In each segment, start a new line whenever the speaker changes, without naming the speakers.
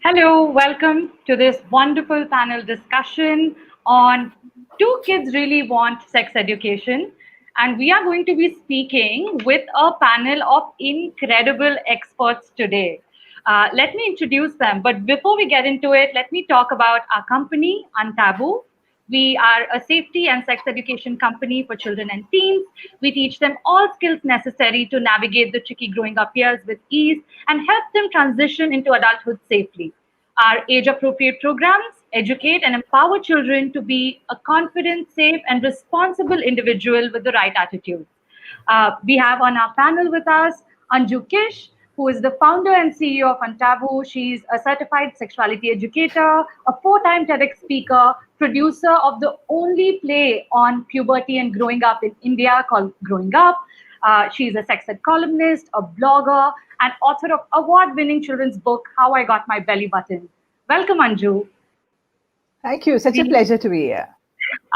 Hello, welcome to this wonderful panel discussion on Do Kids Really Want Sex Education? And we are going to be speaking with a panel of incredible experts today. Let me introduce them. But before we get into it, let me talk about our company, UnTaboo. We are a safety and sex education company for children and teens. We teach them all skills necessary to navigate the tricky growing up years with ease and help them transition into adulthood safely. Our age appropriate programs educate and empower children to be a confident, safe, and responsible individual with the right attitude. We have on our panel with us Anju, who is the founder and CEO of UnTaboo. She's a certified sexuality educator, a four-time TEDx speaker, producer of the only play on puberty and growing up in India called Growing Up. She's a sex ed columnist, a blogger, and author of award-winning children's book How I Got My Belly Button. Welcome, Anju.
Thank you. Such a
We
pleasure to be here.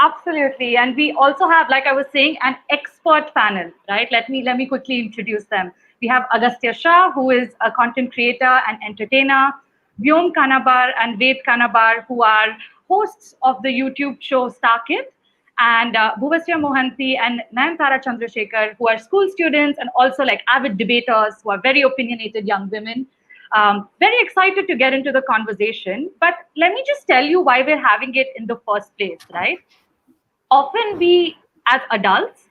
Absolutely. And we also have, like I was saying, an expert panel, right? Let me quickly introduce them. We have Agasthya Shah, who is a content creator and entertainer, Vyom Kanebar and Kanebar, who are hosts of the YouTube show Star Kid, and Bhuvashwa Mohanty and Nayantara Chandrasekhar, who are school students and also like avid debaters who are very opinionated young women. Very excited to get into the conversation, but let me just tell you why we're having it in the first place, right? Often we as adults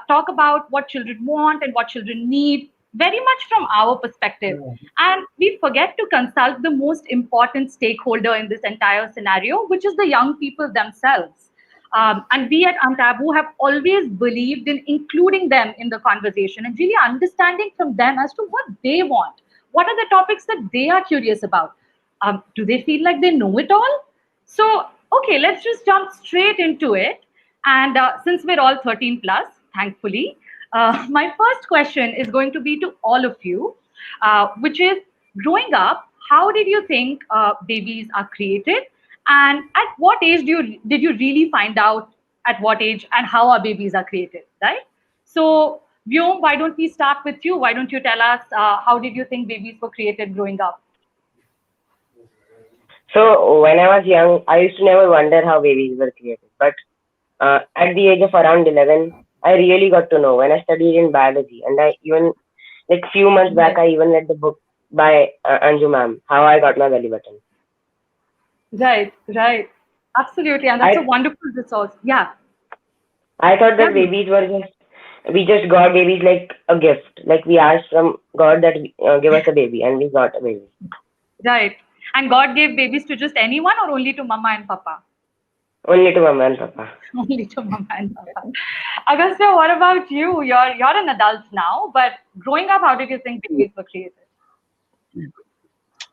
talk about what children want and what children need very much from our perspective, and we forget to consult the most important stakeholder in this entire scenario, which is the young people themselves. And we at UnTaboo have always believed in including them in the conversation and really understanding from them as to what they want. What are the topics that they are curious about? Do they feel like they know it all? So, okay, let's just jump straight into it. And since we're all 13 plus, thankfully, my first question is going to be to all of you, which is growing up, how did you think babies are created? And at what age did you really find out at what age and how our babies are created, right? So, Vyom, why don't we start with you? Why don't you tell us how did you think babies were created growing up?
So when I was young, I used to never wonder how babies were created. But at the age of around 11, I really got to know when I studied in biology. And I even, like few months back,
Right,
I even read the book by Anju ma'am, How I Got My Belly Button.
right, right. Absolutely. And that's a
I
wonderful resource. Yeah.
I thought
Yeah.
that babies were just, we just got babies like a gift. Like we asked from God that give us a baby and we got a baby.
Right. And God gave babies to just anyone or only to mama and papa?
Only to mama and papa.
Only to mama and papa. Agastya, what about you? You're an adult now, but growing up, how did you think babies were created?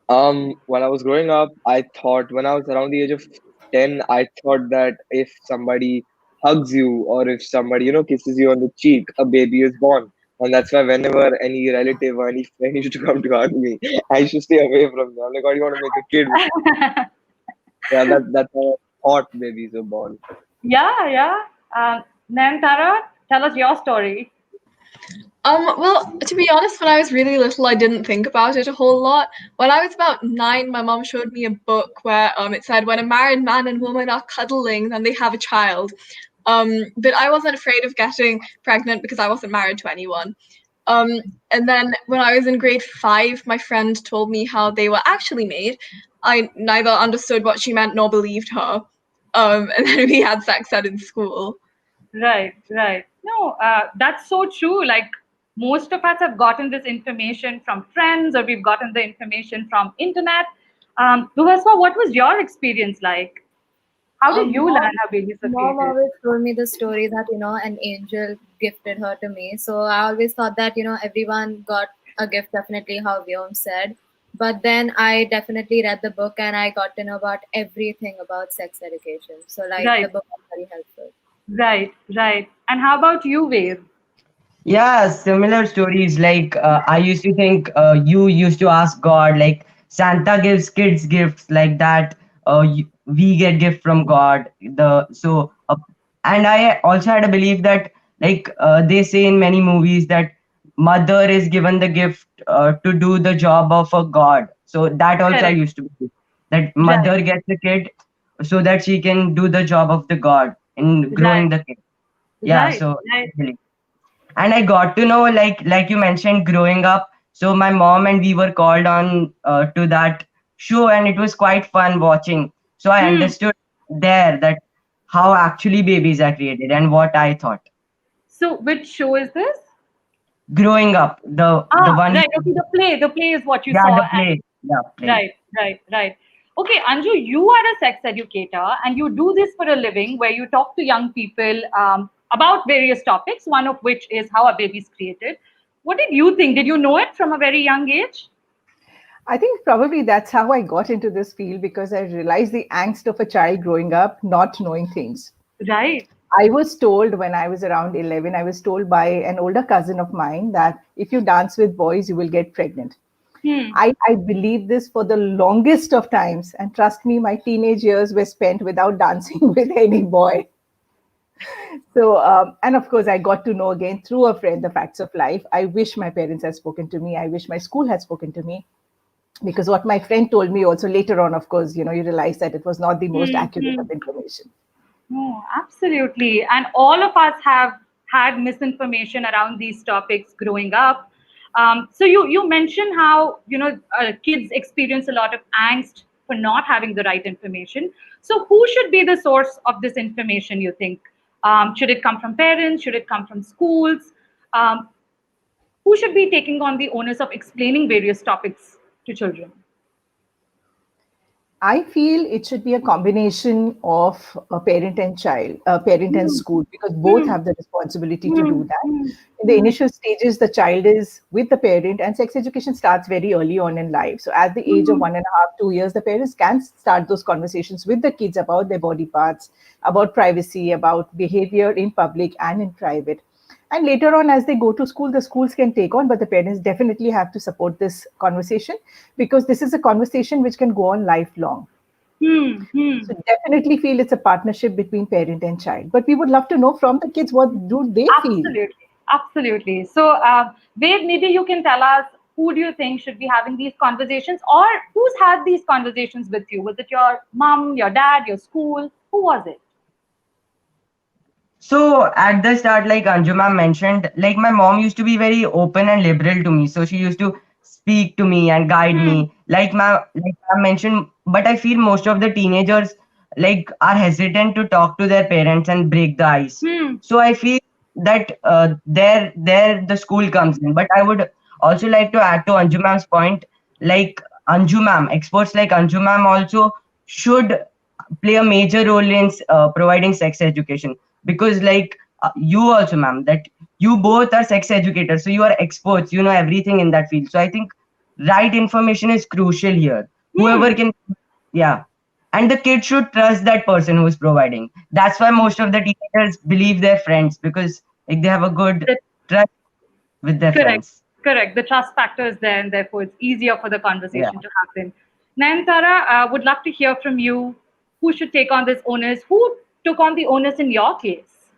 When I was growing up, I thought when I was around the age of 10, I thought that if somebody hugs you or if somebody, kisses you on the cheek, a baby is born. And that's why whenever any relative or any friend used to come to hug me, I used to stay away from them. I'm like, oh, you want to make a kid? Yeah, that's how I thought babies were born.
Yeah, yeah. Nayantara, tell us your story.
Well, to be honest, when I was really little, I didn't think about it a whole lot. When I was about 9, my mom showed me a book where it said when a married man and woman are cuddling, then they have a child. But I wasn't afraid of getting pregnant because I wasn't married to anyone. Um, and then when I was in grade 5, my friend told me how they were actually made. I neither understood what she meant nor believed her. And then we had sex ed in school.
Right, right. No, that's so true. Like most of us have gotten this information from friends or we've gotten the information from internet. Bhuvaswa, what was your experience like? How did you learn
Mom,
how babies are
mom
created?
always told me the story that, an angel gifted her to me. So I always thought that, everyone got a gift, definitely how Vyom said. But then I definitely read the book and I got to know about everything about sex education. So, like, the
Right,
book was very helpful.
right, right. And how about you, Ved?
Yeah, similar stories. Like I used to think you used to ask God, like Santa gives kids gifts like that. We get gift from God. And I also had a belief that, like they say in many movies, that mother is given the gift to do the job of a god. So that also I
Correct.
used to do. That
Right.
mother gets a kid so that she can do the job of the God in
Right.
growing the kid. Yeah,
Right.
so
Right.
and I got to know, like you mentioned, growing up. So my mom and we were called on to that show, and it was quite fun watching. So I
Hmm.
understood there that how actually babies are created and what I thought.
So, which show is this?
Growing up, the
Ah,
one,
right. Okay, the play. The play is what you
yeah,
saw.
the play, yeah, play.
Right, right, right. Okay, Anju, you are a sex educator and you do this for a living where you talk to young people about various topics, one of which is how a baby is created. What did you think? Did you know it from a very young age?
I think probably that's how I got into this field because I realized the angst of a child growing up, not knowing things.
Right.
I was told when I was around 11, I was told by an older cousin of mine that if you dance with boys, you will get pregnant.
Hmm.
I believed this for the longest of times. And trust me, my teenage years were spent without dancing with any boy. So, and of course, I got to know again through a friend the facts of life. I wish my parents had spoken to me. I wish my school had spoken to me because what my friend told me also later on, of course, you realize that it was not the most
Hmm.
accurate
Hmm.
of information.
No, absolutely. And all of us have had misinformation around these topics growing up. So you mentioned how kids experience a lot of angst for not having the right information. So who should be the source of this information? You think should it come from parents? Should it come from schools? Um, who should be taking on the onus of explaining various topics to children?
I feel it should be a combination of a parent and child, parent and
Hmm.
school, because both
Hmm.
have the responsibility to
Hmm.
do that.
Hmm.
In the
Hmm.
initial stages, the child is with the parent, and sex education starts very early on in life. So, at the age of
Hmm.
1.5, 2 years, the parents can start those conversations with the kids about their body parts, about privacy, about behavior in public and in private. And later on, as they go to school, the schools can take on, but the parents definitely have to support this conversation because this is a conversation which can go on lifelong.
Hmm. Hmm.
So definitely feel it's a partnership between parent and child. But we would love to know from the kids what do they feel.
Absolutely, absolutely. So, Ved, maybe you can tell us who do you think should be having these conversations, or who's had these conversations with you? Was it your mom, your dad, your school? Who was it?
So at the start, like Anjuma mentioned, like my mom used to be very open and liberal to me. So she used to speak to me and guide
Hmm.
me. Like I mentioned, but I feel most of the teenagers like are hesitant to talk to their parents and break the ice.
Hmm.
So I feel that there the school comes in. But I would also like to add to Anju ma'am's point, like Anju ma'am, experts like Anju ma'am also should play a major role in providing sex education because you also ma'am that you both are sex educators, so you are experts, you know everything in that field. So I think right information is crucial here.
Hmm.
Whoever can, yeah, and the kid should trust that person who is providing. That's why most of the teenagers believe their friends because like they have a good
That,
trust with their
correct,
friends.
correct. The trust factor is there, and therefore it's easier for the
Yeah.
conversation to happen. Nayantara, would love to hear from you. Who should take on this onus? Who took on the onus in your case?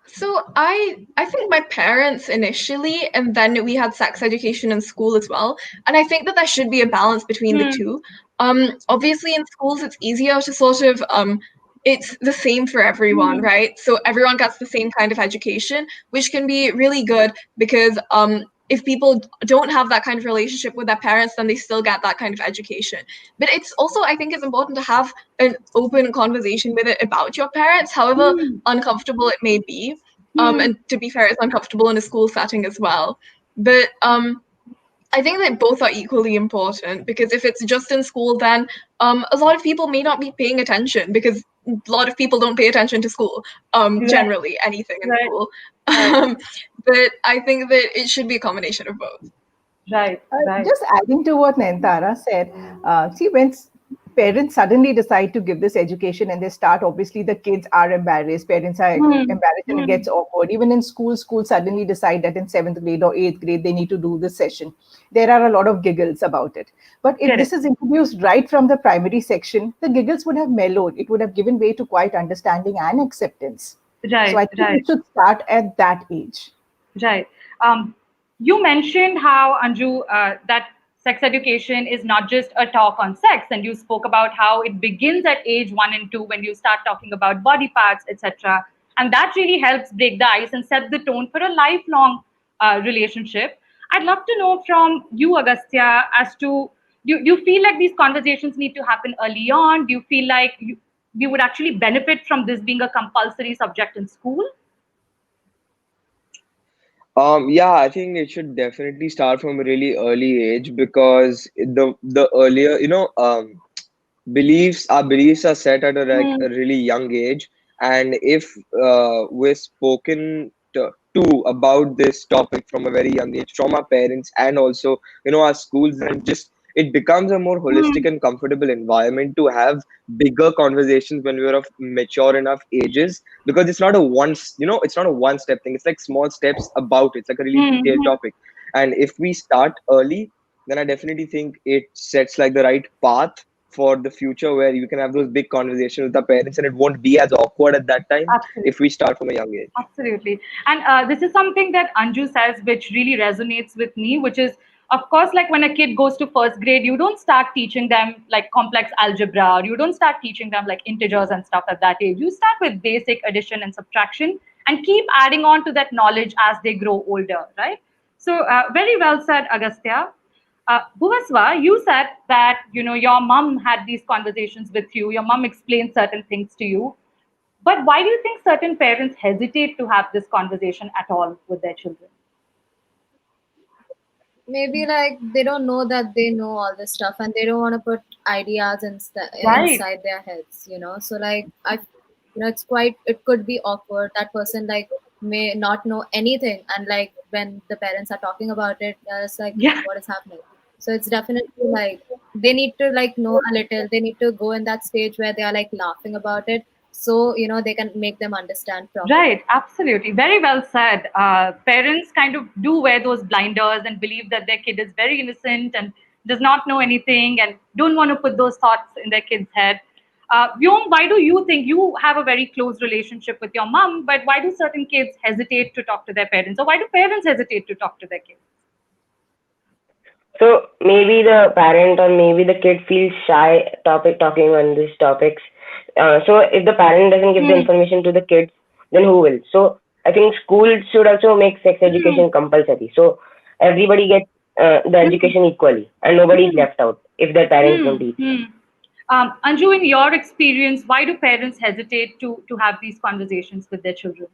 So I think my parents initially, and then we had sex education in school as well. And I think that there should be a balance between the
Hmm.
two. Obviously in schools it's easier to sort of it's the same for everyone,
Hmm.
right? So everyone gets the same kind of education, which can be really good because if people don't have that kind of relationship with their parents, then they still get that kind of education. But it's also, I think it's important to have an open conversation with it about your parents, however
Hmm.
uncomfortable it may be.
Hmm.
And to be fair, it's uncomfortable in a school setting as well. But I think that both are equally important because if it's just in school, then a lot of people may not be paying attention because a lot of people don't pay attention to school,
Right,
generally, anything in
right,
school.
right,
Um, but I think that it should be a combination of both.
right, right.
Just adding to what Nayantara said, see, when parents suddenly decide to give this education and they start, obviously the kids are embarrassed, parents are
Hmm.
embarrassed, and it
Hmm.
gets awkward. Even in schools suddenly decide that in seventh grade or eighth grade they need to do this session. There are a lot of giggles about it. But if
Correct.
this is introduced right from the primary section, the giggles would have mellowed. It would have given way to quiet understanding and acceptance. So
Right,
I think
right,
it should start at that age.
right. Um, You mentioned how, Anju, that sex education is not just a talk on sex, and you spoke about how it begins at age 1 and 2 when you start talking about body parts, etc. And that really helps break the ice and set the tone for a lifelong relationship. I'd love to know from you, Agastya, as to do you feel like these conversations need to happen early on? Do you feel like you would actually benefit from this being a compulsory subject in school?
Yeah, I think it should definitely start from a really early age because the earlier, our beliefs are set at a
Hmm.
really young age, and if we're spoken to about this topic from a very young age from our parents and also our schools, then just it becomes a more holistic
Hmm.
and comfortable environment to have bigger conversations when we're of mature enough ages, because it's not a it's not a one step thing. It's like small steps about it. It's like a really
Hmm.
detailed
Hmm.
topic, and if we start early, then I definitely think it sets like the right path for the future where you can have those big conversations with the parents and it won't be as awkward at that time
Absolutely.
if we start from a young age.
Absolutely. And this is something that Anju says, which really resonates with me, which is, of course, like when a kid goes to first grade, you don't start teaching them like complex algebra, or you don't start teaching them like integers and stuff at that age. You start with basic addition and subtraction and keep adding on to that knowledge as they grow older, right? So, very well said, Agastya. Bhuvaswa, you said that your mom had these conversations with you. Your mom explained certain things to you. But why do you think certain parents hesitate to have this conversation at all with their children?
Maybe like they don't know that they know all this stuff and they don't want to put ideas
Right.
inside their heads, so like it's quite, it could be awkward. That person like may not know anything, and like when the parents are talking about it, they're just like,
Yeah.
what is happening? So it's definitely like they need to like know a little. They need to go in that stage where they are like laughing about it, so they can make them understand properly.
Right, absolutely. Very well said. Parents kind of do wear those blinders and believe that their kid is very innocent and does not know anything and don't want to put those thoughts in their kid's head. Vyom, why do you think you have a very close relationship with your mom, but why do certain kids hesitate to talk to their parents? Or why do parents hesitate to talk to their kids?
So maybe the parent or maybe the kid feels shy talking on these topics. So if the parent doesn't give the
Hmm.
information to the kids, then who will? So I think schools should also make sex
Hmm.
education compulsory. So everybody gets the
Hmm.
education equally and nobody is
Hmm.
left out if their parents don't
Hmm.
teach.
Hmm. Anju, in your experience, why do parents hesitate to have these conversations with their children?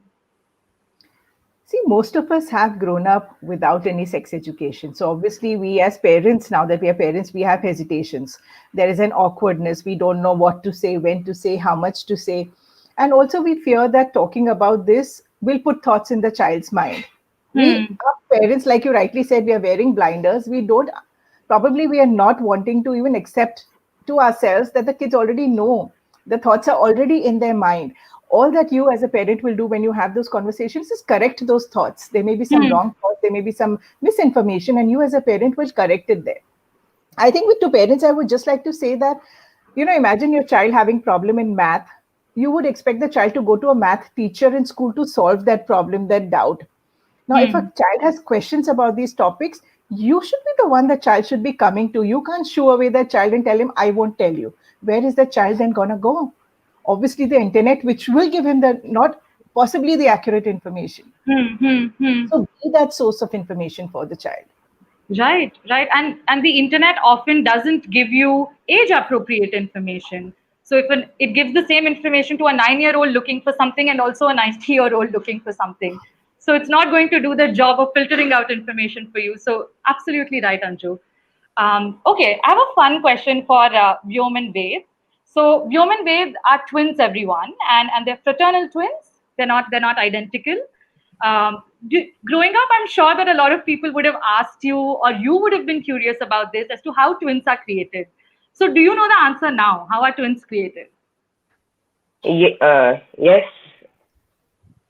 See, most of us have grown up without any sex education. So obviously, we as parents, now that we are parents, we have hesitations. There is an awkwardness. We don't know what to say, when to say, how much to say. And also, we fear that talking about this will put thoughts in the child's mind. We,
Hmm.
our parents, like you rightly said, we are wearing blinders. We don't, probably, we are not wanting to even accept to ourselves that the kids already know. The thoughts are already in their mind. All that you as a parent will do when you have those conversations is correct those thoughts. There may be some
Hmm.
wrong thoughts, there may be some misinformation, and you as a parent will correct it there. I think with two parents, I would just like to say that, imagine your child having problem in math. You would expect the child to go to a math teacher in school to solve that problem, that doubt. Now, if a
Hmm.
child has questions about these topics, you should be the one the child should be coming to. You can't shoo away the child and tell him, I won't tell you. Where is the child then gonna go? Obviously, the internet, which will give him the not possibly the accurate information.
Hmm. Hmm. Hmm.
So be that source of information for the child.
Right, right. And the internet often doesn't give you age appropriate information. So if it gives the same information to a 9-year-old looking for something and also a 90-year-old looking for something. So it's not going to do the job of filtering out information for you. So absolutely right, Anju. Okay, I have a fun question for Vyom and Ved. So Vyom and Ved are twins, everyone, and they're fraternal twins. They're not identical. Growing up, I'm sure that a lot of people would have asked you, or you would have been curious about this as to how twins are created. So, do you know the answer now? How are twins created?
Yes.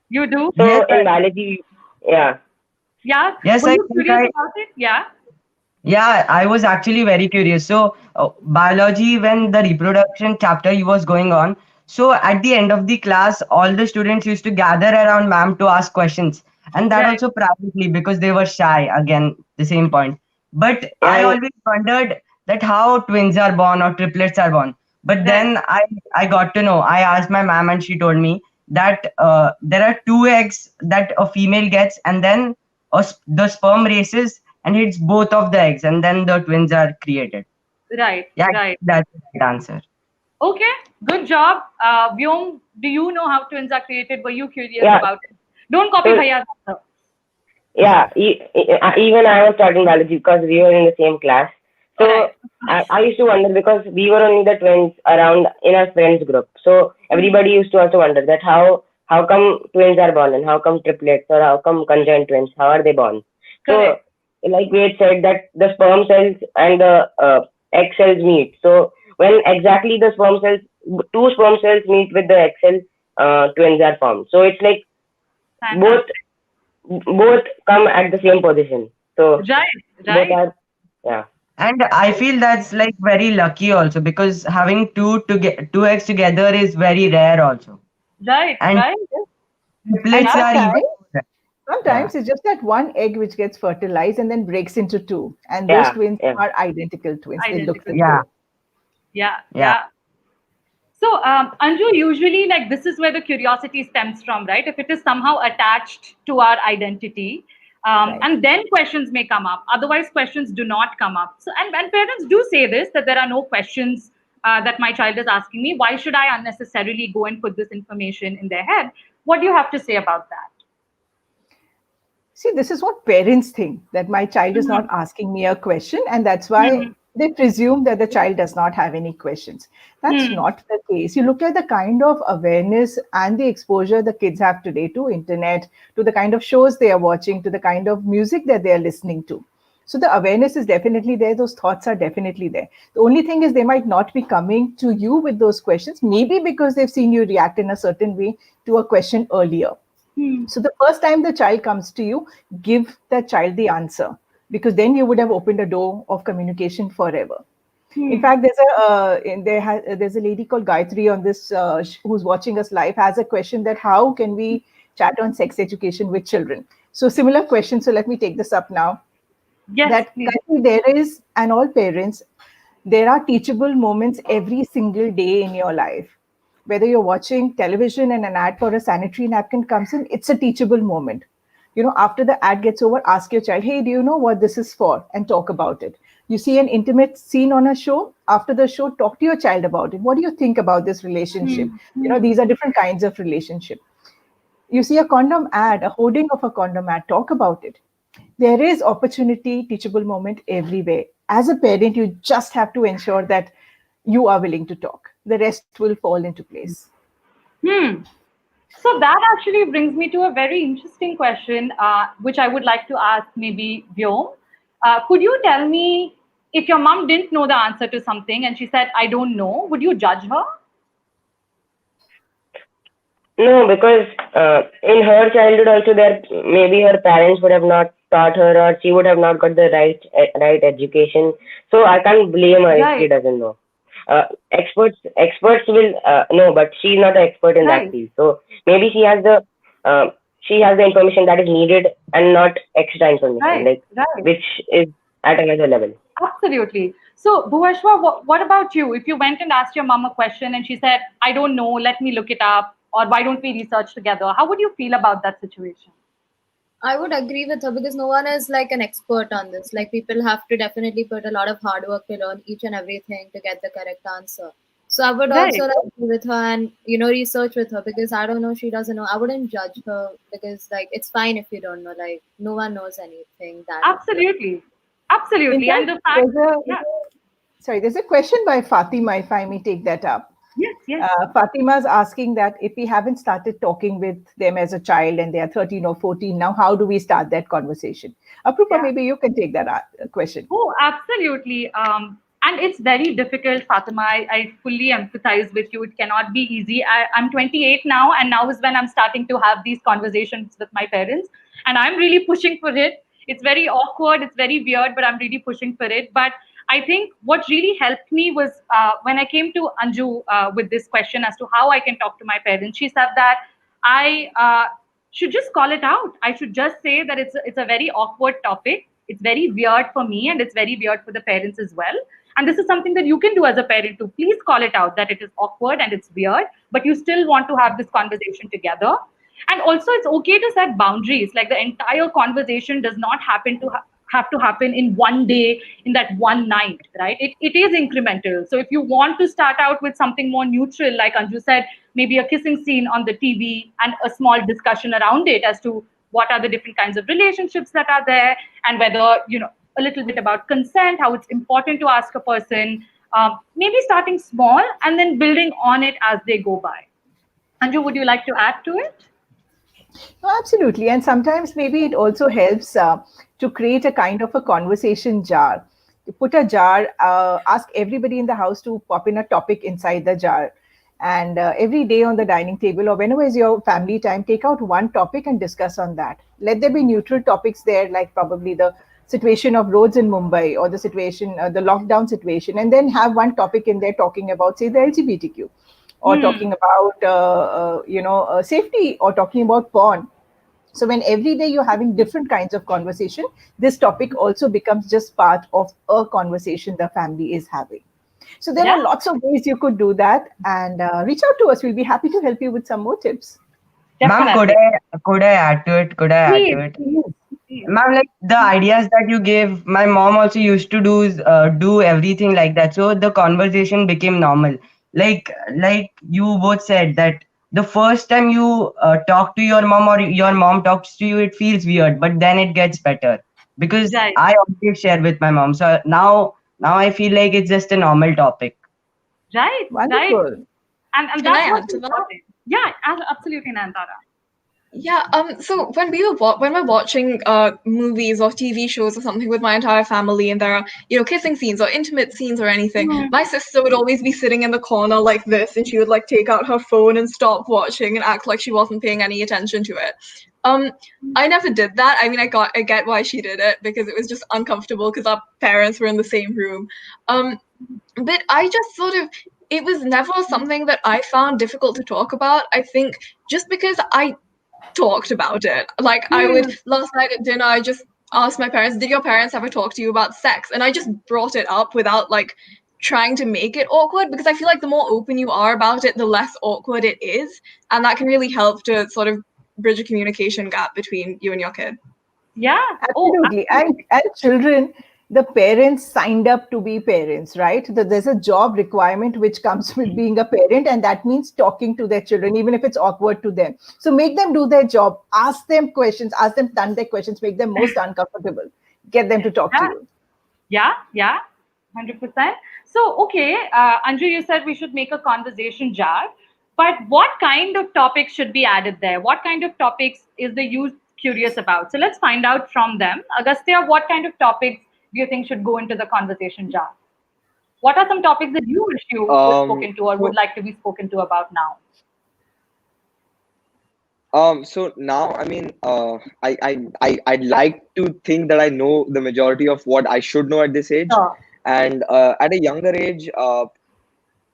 You do?
Yes,
So in biology, yeah.
Yeah.
yes,
Were
I
you
think
curious about it? Yeah.
yeah, I was actually very curious. So, biology, when the reproduction chapter was going on, so at the end of the class, all the students used to gather around ma'am to ask questions. and that
Right.
also privately because they were shy. Again, the same point. But I
Yeah,
always wondered that how twins are born or triplets are born. But
Right.
then I got to know. I asked my mom, and she told me that there are two eggs that a female gets, and then the sperm races and hits both of the eggs, and then the twins are created.
Right.
Yeah,
Right.
that's the right answer.
Okay. Good job. Vyom, do you know how twins are created? Were you curious
yeah.
about it? Don't copy
So
Bhaiya's answer.
yeah, even I was studying biology because we were in the same class.
All
So
right.
I used to wonder because we were only the twins around in our friends group. So everybody used to also wonder that how come twins are born and how come triplets or how come conjoined twins, how are they born? So
Correct.
like we had said that the sperm cells and the egg cells meet. So when exactly the sperm cells, two sperm cells meet with the egg cell, twins are formed. So it's like both
Fantastic.
both come at the same position. So
Right.
both
Right.
are, yeah,
And I feel that's like very lucky also because having two eggs together is very rare also.
Right.
And
Right.
And
triplets are even
sometimes,
more rare. Yeah.
sometimes it's just that one egg which gets fertilized and then breaks into two. And those
yeah,
twins
yeah.
are identical twins. They look
Identical
the
Yeah.
same.
twins. Yeah.
Yeah.
Yeah. So, Anju, usually, like, this is where the curiosity stems from, right? If it is somehow attached to our identity,
Right.
and then questions may come up. Otherwise, questions do not come up. So, and parents do say this, that there are no questions that my child is asking me. Why should I unnecessarily go and put this information in their head? What do you have to say about that?
See, this is what parents think, that my child is not
Mhm.
asking me a question, and that's why
Mhm.
they presume that the child does not have any questions. That's
Hmm.
not the case. You look at the kind of awareness and the exposure the kids have today to internet, to the kind of shows they are watching, to the kind of music that they are listening to. So the awareness is definitely there. Those thoughts are definitely there. The only thing is they might not be coming to you with those questions, maybe because they've seen you react in a certain way to a question earlier.
Hmm.
So the first time the child comes to you, give the child the answer, because then you would have opened a door of communication forever. In
Hmm.
fact, there's a lady called Gayatri on this who's watching us live, has a question that how can we chat on sex education with children? So similar question. So let me take this up now.
Yes,
That
please.
Gayatri, there is, and all parents, there are teachable moments every single day in your life. Whether you're watching television and an ad for a sanitary napkin comes in, it's a teachable moment. After the ad gets over, ask your child, hey, do you know what this is for? And talk about it. You see an intimate scene on a show, after the show, talk to your child about it. What do you think about this relationship?
Hmm. Hmm.
These are different kinds of relationship. You see a condom ad, a hoarding of a condom ad, talk about it. There is opportunity, teachable moment everywhere. As a parent, you just have to ensure that you are willing to talk. The rest will fall into place.
Hmm. So that actually brings me to a very interesting question, which I would like to ask maybe Vyom. Could you tell me if your mom didn't know the answer to something and she said, I don't know, would you judge her?
No, because in her childhood also there maybe her parents would have not taught her or she would have not got the right education. So I can't blame her if she
Right,
doesn't know. Experts will know, but she's not an expert in that
right,
field. So maybe uh, she has the information that is needed and not extra information,
right,
like
right.
which is at another level.
Absolutely. So, Bhuvashwa, what about you? If you went and asked your mom a question and she said, I don't know, let me look it up, or why don't we research together? How would you feel about that situation?
I would agree with her because no one is like an expert on this. Like people have to definitely put a lot of hard work to learn each and everything to get the correct answer. So I would also
Right.
like be with her and research with her because I don't know, she doesn't know. I wouldn't judge her because like it's fine if you don't know. Like no one knows anything that much.
Absolutely.
In
Absolutely.
fact,
And the fact, yeah,
there's a question by Fatima, if I may take that up.
yes, yes.
Fatima's asking that if we haven't started talking with them as a child and they are 13 or 14 now, how do we start that conversation? Aprupa,
Yeah.
maybe you can take that question.
Oh, absolutely. And it's very difficult, Fatima. I fully empathize with you. It cannot be easy. I'm 28 now, and now is when I'm starting to have these conversations with my parents. And I'm really pushing for it. It's very awkward, it's very weird, but I'm really pushing for it. But I think what really helped me was when I came to Anju with this question as to how I can talk to my parents. She said that I should just call it out. I should just say that it's a very awkward topic. It's very weird for me and it's very weird for the parents as well. And this is something that you can do as a parent too. Please call it out that it is awkward and it's weird, but you still want to have this conversation together. And also, it's okay to set boundaries. Like the entire conversation does not have to happen in one day, in that one night, right? It is incremental. So if you want to start out with something more neutral, like Anju said, maybe a kissing scene on the TV and a small discussion around it as to what are the different kinds of relationships that are there, and whether, a little bit about consent, how it's important to ask a person, maybe starting small and then building on it as they go by. Anju, would you like to add to it?
No, absolutely. And sometimes maybe it also helps to create a kind of a conversation jar. You put a jar, ask everybody in the house to pop in a topic inside the jar. And every day on the dining table or whenever is your family time, take out one topic and discuss on that. Let there be neutral topics there, like probably the situation of roads in Mumbai or the situation, the lockdown situation, and then have one topic in there talking about, say, the LGBTQ, or talking about safety, or talking about porn. So when every day you're having different kinds of conversation, this topic also becomes just part of a conversation the family is having. So there are lots of ways you could do that, and reach out to us. We'll be happy to help you with some more tips.
Ma'am, could I add to it? Could I add to it?
Please.
Ma'am, like the ideas that you gave, my mom also used to do everything like that. So the conversation became normal. Like you both said that the first time you talk to your mom or your mom talks to you, it feels weird, but then it gets better because
Right.
I always share with my mom. So now I feel like it's just a normal topic.
Right.
Wonderful.
Right. And
Can
that's
I add
what's
to that?
important. Yeah, absolutely, Nayantara.
Yeah, so when we're watching movies or TV shows or something with my entire family, and there are, kissing scenes or intimate scenes or anything, my sister would always be sitting in the corner like this, and she would like take out her phone and stop watching and act like she wasn't paying any attention to it. I never did that. I mean, I get why she did it, because it was just uncomfortable because our parents were in the same room. But I just sort of, it was never something that I found difficult to talk about. I think just because I talked about it. Like I would, last night at dinner, I just asked my parents, did your parents ever talk to you about sex? And I just brought it up without like trying to make it awkward, because I feel like the more open you are about it, the less awkward it is. And that can really help to sort of bridge a communication gap between you and your kid.
Yeah.
Absolutely. And children, the parents signed up to be parents, right? There's a job requirement which comes with being a parent, and that means talking to their children, even if it's awkward to them. So make them do their job, ask them questions, ask them done their questions, make them most uncomfortable, get them to talk to you.
Yeah, 100%. So, okay, Anju, you said we should make a conversation jar, but what kind of topics should be added there? What kind of topics is the youth curious about? So let's find out from them. Agastya, what kind of topics do you think should go into the conversation jar? What are some topics that you wish you were spoken to or would like to be spoken to about now?
So now, I mean, I'd like to think that I know the majority of what I should know at this age.
Sure.
And at a younger age,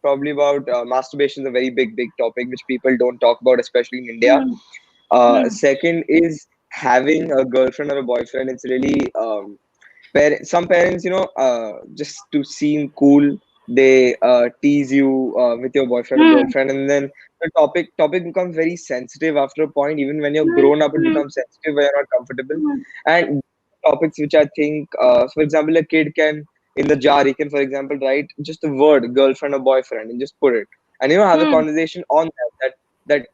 probably about masturbation is a very big topic which people don't talk about, especially in India. Second is having a girlfriend or a boyfriend. It's really some parents, just to seem cool, they tease you with your boyfriend or girlfriend, and then the topic becomes very sensitive after a point. Even when you're grown up, it becomes sensitive where you're not comfortable. And topics which I think, for example, a kid can, in the jar, he can, for example, write just the word girlfriend or boyfriend and just put it, and have a conversation on that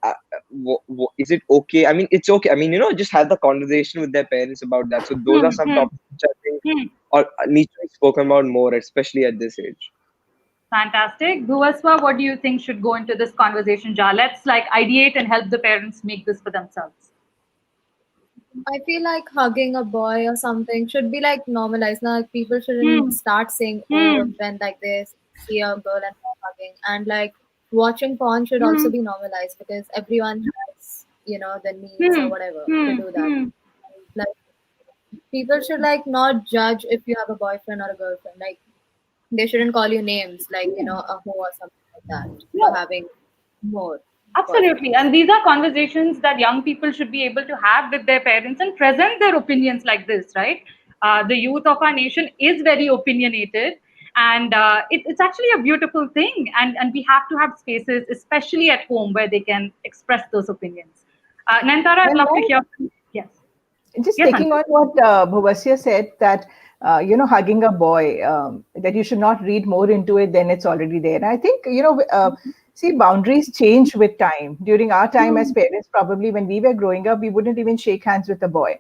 is it okay? I mean, it's okay. I mean, just have the conversation with their parents about that. So those are some topics which I think or need to be spoken about more, especially at this age.
Fantastic. Bhuvashwa, what do you think should go into this conversation jar? Let's like ideate and help the parents make this for themselves.
I feel like hugging a boy or something should be like normalized. Now, like, people shouldn't start saying, "Oh, when like this, see a girl and her hugging," and like watching porn should also be normalized, because everyone has, the needs or whatever to do that. Like, people should like not judge if you have a boyfriend or a girlfriend. Like, they shouldn't call you names like a hoe or something like that for having more.
Absolutely. And these are conversations that young people should be able to have with their parents and present their opinions like this, right? The youth of our nation is very opinionated, and it's actually a beautiful thing. And we have to have spaces, especially at home, where they can express those opinions. Nantara, I'd
And
love to
then
hear. Yes.
just
Yes,
taking
Anju.
on what Bhuvashwa said, that hugging a boy, that you should not read more into it than it's already there. And I think, see, boundaries change with time. During our time as parents, probably when we were growing up, we wouldn't even shake hands with a boy.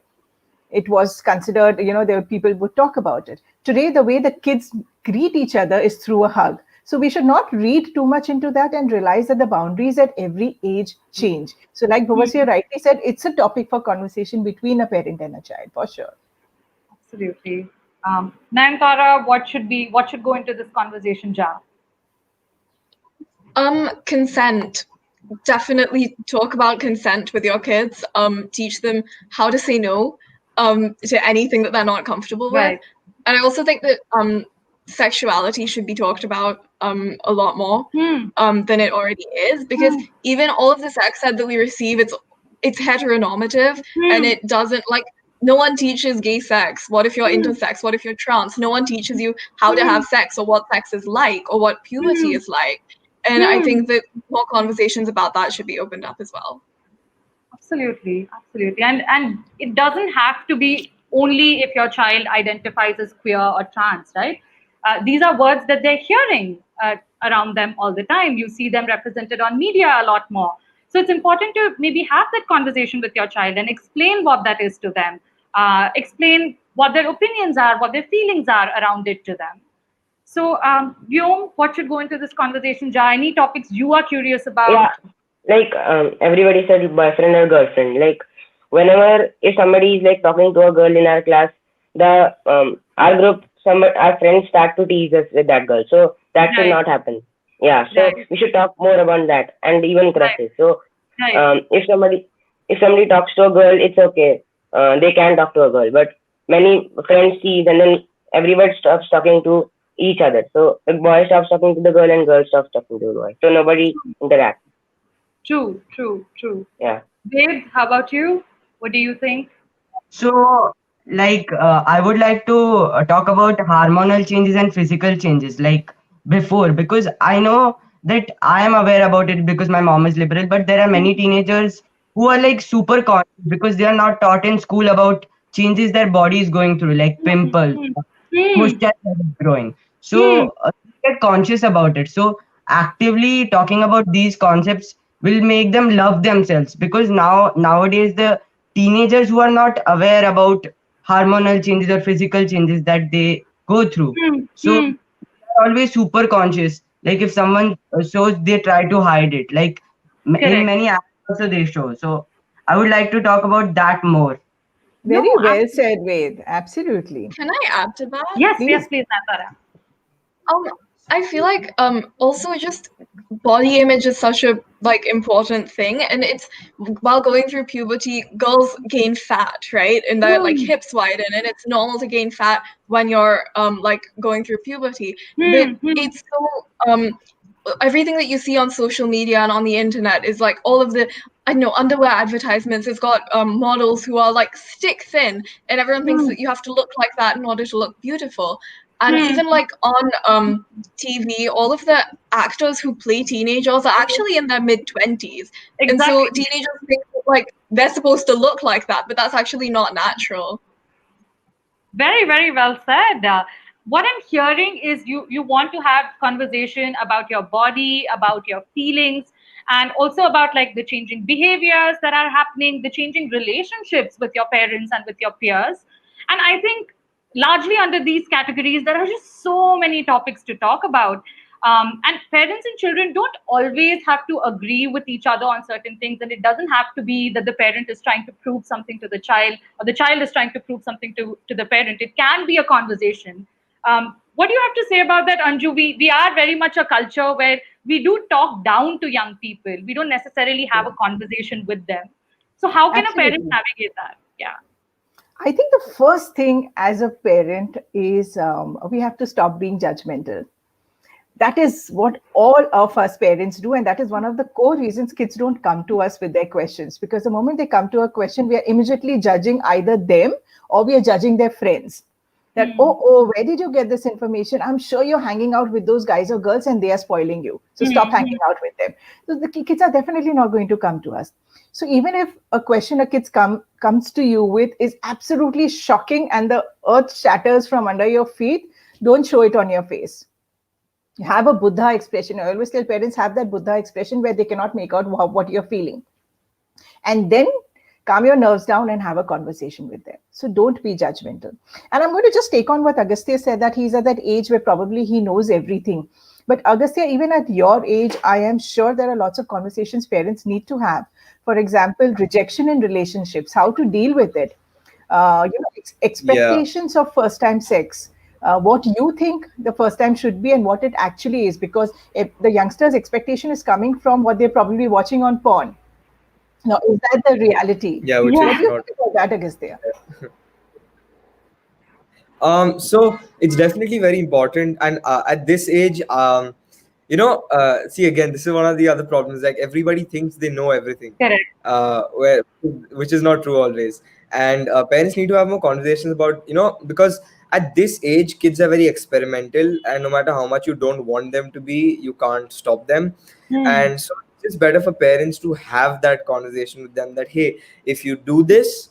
It was considered, there were people would talk about it. Today, the way the kids greet each other is through a hug. So we should not read too much into that and realize that the boundaries at every age change. So, like Bhuvasya rightly said, it's a topic for conversation between a parent and a child, for sure.
Absolutely. Nayantara, what should go into this conversation jar?
Consent. Definitely talk about consent with your kids. Teach them how to say no to anything that they're not comfortable with.
Right.
And I also think that sexuality should be talked about a lot more than it already is, because even all of the sex ed that we receive, it's heteronormative, and it doesn't, like, no one teaches gay sex. What if you're intersex? What if you're trans? No one teaches you how to have sex, or what sex is like, or what puberty is like. And I think that more conversations about that should be opened up as well.
Absolutely, absolutely. And it doesn't have to be only if your child identifies as queer or trans, right? These are words that they're hearing around them all the time. You see them represented on media a lot more. So it's important to maybe have that conversation with your child and explain what that is to them. Explain what their opinions are, what their feelings are around it to them. So, Vyom, what should go into this conversation, Jai? Any topics you are curious about?
Yeah, like everybody said boyfriend or girlfriend. Like whenever if somebody is like talking to a girl in our class, the our group, some our friends start to tease us with that girl. So that should
Right,
not happen. Yeah, so
right,
we should talk more about that and even
right,
crushes. So
right.
if somebody talks to a girl, it's okay. They can talk to a girl, but many friends tease and then everybody stops talking to each other. So the boy stops talking to the girl and girl stops talking to the boy. So nobody interacts.
True, true, true.
Yeah.
Dave, how about you? What do you think?
So, like, I would like to talk about hormonal changes and physical changes, like before, because I know that I am aware about it because my mom is liberal, but there are many teenagers who are like super conscious because they are not taught in school about changes their body is going through, like
Hmm,
pimples,
hmm, hmm,
mustache that is growing.
hmm.
So, get conscious about it. So, actively talking about these concepts will make them love themselves, because nowadays the teenagers who are not aware about hormonal changes or physical changes that they go through,
Hmm,
so
hmm.
they're always super conscious. Like if someone shows, they try to hide it, like in
Correct.
many apps also they show. So I would like to talk about that more.
No,
Very well
absolutely.
said, Ved. Absolutely.
Can I add to that?
Yes, yes,
Please.
please, Nantara.
Um, I feel like also just body image is such a like important thing, and it's while going through puberty, girls gain fat, right? And their like
Hmm,
hips widen, and it's normal to gain fat when you're like going through puberty. But
hmm, hmm.
it's so everything that you see on social media and on the internet is like all of the, I know, underwear advertisements. It's got models who are like stick thin, and everyone thinks
Hmm,
that you have to look like that in order to look beautiful. And
hmm.
even like on TV, all of the actors who play teenagers are actually in their mid-20s. And so
Exactly.
teenagers think that, like, they're supposed to look like that, but that's actually not natural.
Very, very well said. What I'm hearing is you want to have conversation about your body, about your feelings, and also about like the changing behaviors that are happening, the changing relationships with your parents and with your peers. And I think largely under these categories, there are just so many topics to talk about. And parents and children don't always have to agree with each other on certain things, and it doesn't have to be that the parent is trying to prove something to the child or the child is trying to prove something to the parent. It can be a conversation. What do you have to say about that, Anju? We are very much a culture where we do talk down to young people. We don't necessarily have a conversation with them. So how can a parent
Absolutely.
navigate that? Yeah.
I think the first thing as a parent is we have to stop being judgmental. That is what all of us parents do, and that is one of the core reasons kids don't come to us with their questions, because the moment they come to a question, we are immediately judging either them or we are judging their friends. That, oh, where did you get this information? I'm sure you're hanging out with those guys or girls and they are spoiling you, so stop hanging out with them. So the kids are definitely not going to come to us. So even if a question a kid comes to you with is absolutely shocking and the earth shatters from under your feet, don't show it on your face. Have a Buddha expression. I always tell parents, have that Buddha expression where they cannot make out what you're feeling. And then calm your nerves down and have a conversation with them. So don't be judgmental. And I'm going to just take on what Agastya said, that he's at that age where probably he knows everything. But Agastya, even at your age, I am sure there are lots of conversations parents need to have. For example, rejection in relationships, how to deal with it. Expectations of first time sex. What you think the first time should be and what it actually is, because if the youngster's expectation is coming from what they're probably watching on porn. Now, is that the reality?
Yeah, which
What
is
do you
not.
think about that, Agastya?
So it's definitely very important, and at this age, see, again, this is one of the other problems. Like, everybody thinks they know everything,
Correct.
where which is not true always. And parents need to have more conversations about, because at this age, kids are very experimental, and no matter how much you don't want them to be, you can't stop them. And so it's better for parents to have that conversation with them, that hey, if you do this,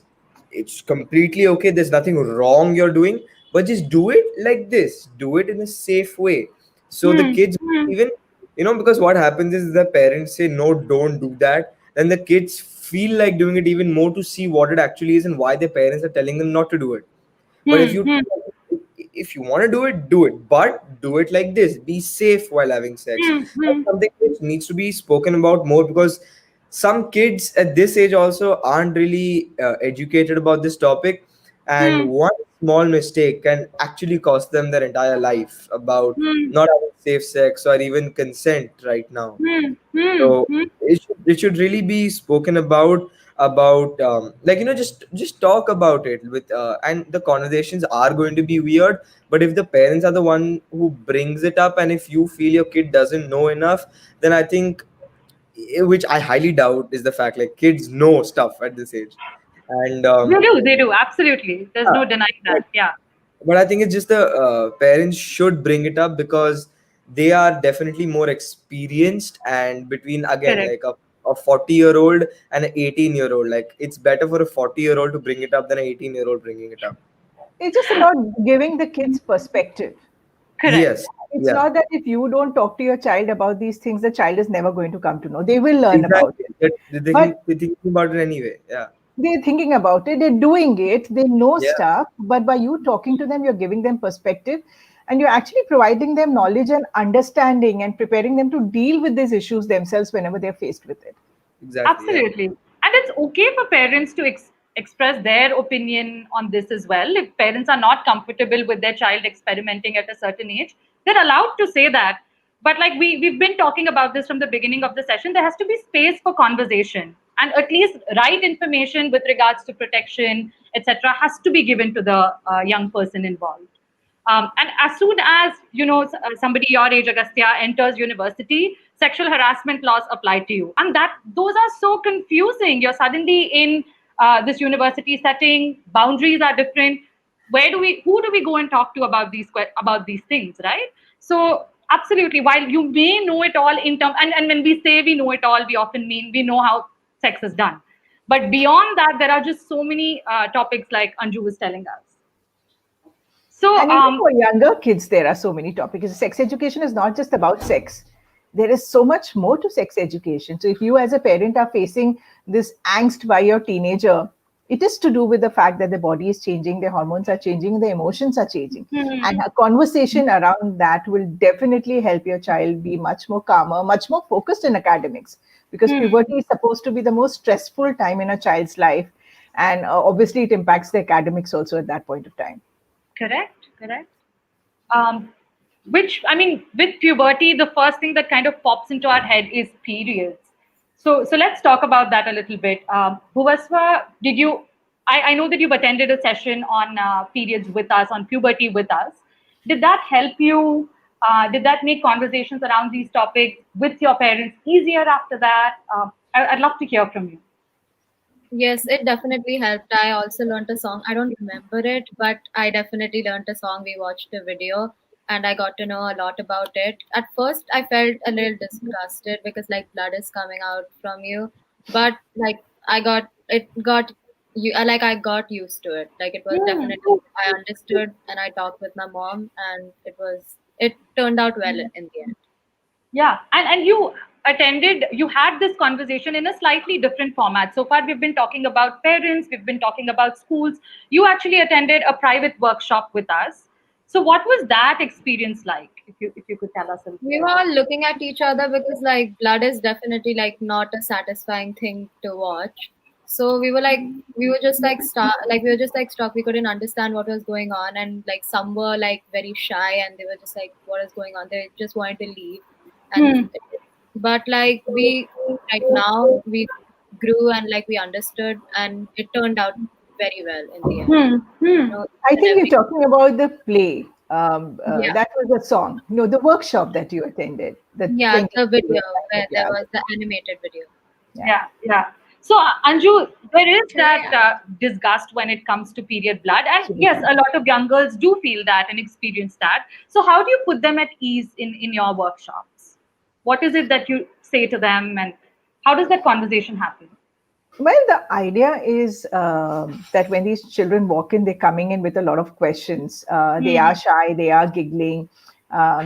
it's completely okay, there's nothing wrong you're doing, but just do it like this, do it in a safe way, so the kids, even, because what happens is the parents say no, don't do that, then the kids feel like doing it even more to see what it actually is and why their parents are telling them not to do it. But if you want to do it, but do it like this, be safe while having sex. That's something which needs to be spoken about more, because some kids at this age also aren't really educated about this topic, and one small mistake can actually cost them their entire life about not having safe sex or even consent right now. So it should really be spoken about like, just talk about it with and the conversations are going to be weird, but if the parents are the one who brings it up, and if you feel your kid doesn't know enough, then I think, which I highly doubt, is the fact, like, kids know stuff at this age. And
They do, absolutely. There's no denying
but
that. Yeah,
but I think it's just the parents should bring it up, because they are definitely more experienced, and between, again,
correct.
like a 40-year-old and an 18-year-old, like, it's better for a 40-year-old to bring it up than an 18-year-old bringing it up.
It's just about giving the kids perspective.
Correct.
Yes.
It's
Yeah.
not that if you don't talk to your child about these things, the child is never going to come to know. They will learn about
Exactly.
it.
They're
But
thinking about it anyway. Yeah.
they're thinking about it, they're doing it, they know
Yeah.
stuff, but by you talking to them, you're giving them perspective and you're actually providing them knowledge and understanding and preparing them to deal with these issues themselves whenever they're faced with it.
Exactly. Yeah.
Absolutely. And it's okay for parents to express their opinion on this as well. If parents are not comfortable with their child experimenting at a certain age, they're allowed to say that. But like we've been talking about this from the beginning of the session, there has to be space for conversation. And at least right information with regards to protection, etc., has to be given to the young person involved. And as soon as somebody your age, Agastya, enters university, sexual harassment laws apply to you, and that those are so confusing. You're suddenly in this university setting. Boundaries are different. Who do we go and talk to about these things, right? So absolutely, while you may know it all in term, and when we say we know it all, we often mean we know how sex is done. But beyond that, there are just so many topics like Anju was telling us. So
And even for younger kids, there are so many topics. Sex education is not just about sex. There is so much more to sex education. So if you as a parent are facing this angst by your teenager, it is to do with the fact that the body is changing, the hormones are changing, the emotions are changing. And a conversation around that will definitely help your child be much more calmer, much more focused in academics. Because puberty is supposed to be the most stressful time in a child's life. And obviously, it impacts the academics also at that point of time.
correct. Um, which I mean, with puberty, the first thing that kind of pops into our head is periods. So let's talk about that a little bit. Bhuvashwa, did you? I know that you've attended a session on periods with us, on puberty with us. Did that help you Did that make conversations around these topics with your parents easier after that? I'd love to hear from you.
Yes, it definitely helped. I also learned a song. I don't remember it, but I definitely learned a song. We watched a video and I got to know a lot about it. At first, I felt a little disgusted because like blood is coming out from you, but like I got used to it. Like it was
Hmm.
definitely I understood and I talked with my mom and it turned out well in the end.
Yeah, and you had this conversation in a slightly different format. So far, we've been talking about parents, we've been talking about schools. You actually attended a private workshop with us. So, what was that experience like? If you could tell us a little.
We were all looking at each other because like blood is definitely like not a satisfying thing to watch. So we were just like we were just like stuck. We couldn't understand what was going on, and like some were like very shy and they were just like, "What is going on?" They just wanted to leave, and
Hmm.
but like now we grew and like we understood, and it turned out very well in the end.
Hmm. Hmm.
No,
I
and
think you're
every
talking about the play.
yeah.
That was a song. No, the workshop that you attended, the
Yeah,
20
the video
days.
where there
Yeah,
was the animated video.
yeah.
Yeah, yeah. So, Anju, there is
Can
that
I
disgust when it comes to period blood. And yes,
Absolutely.
a lot of young girls do feel that and experience that. So, how do you put them at ease in your workshops? What is it that you say to them, and how does that conversation happen?
Well, the idea is that when these children walk in, they're coming in with a lot of questions. They
Hmm.
are shy, they are giggling,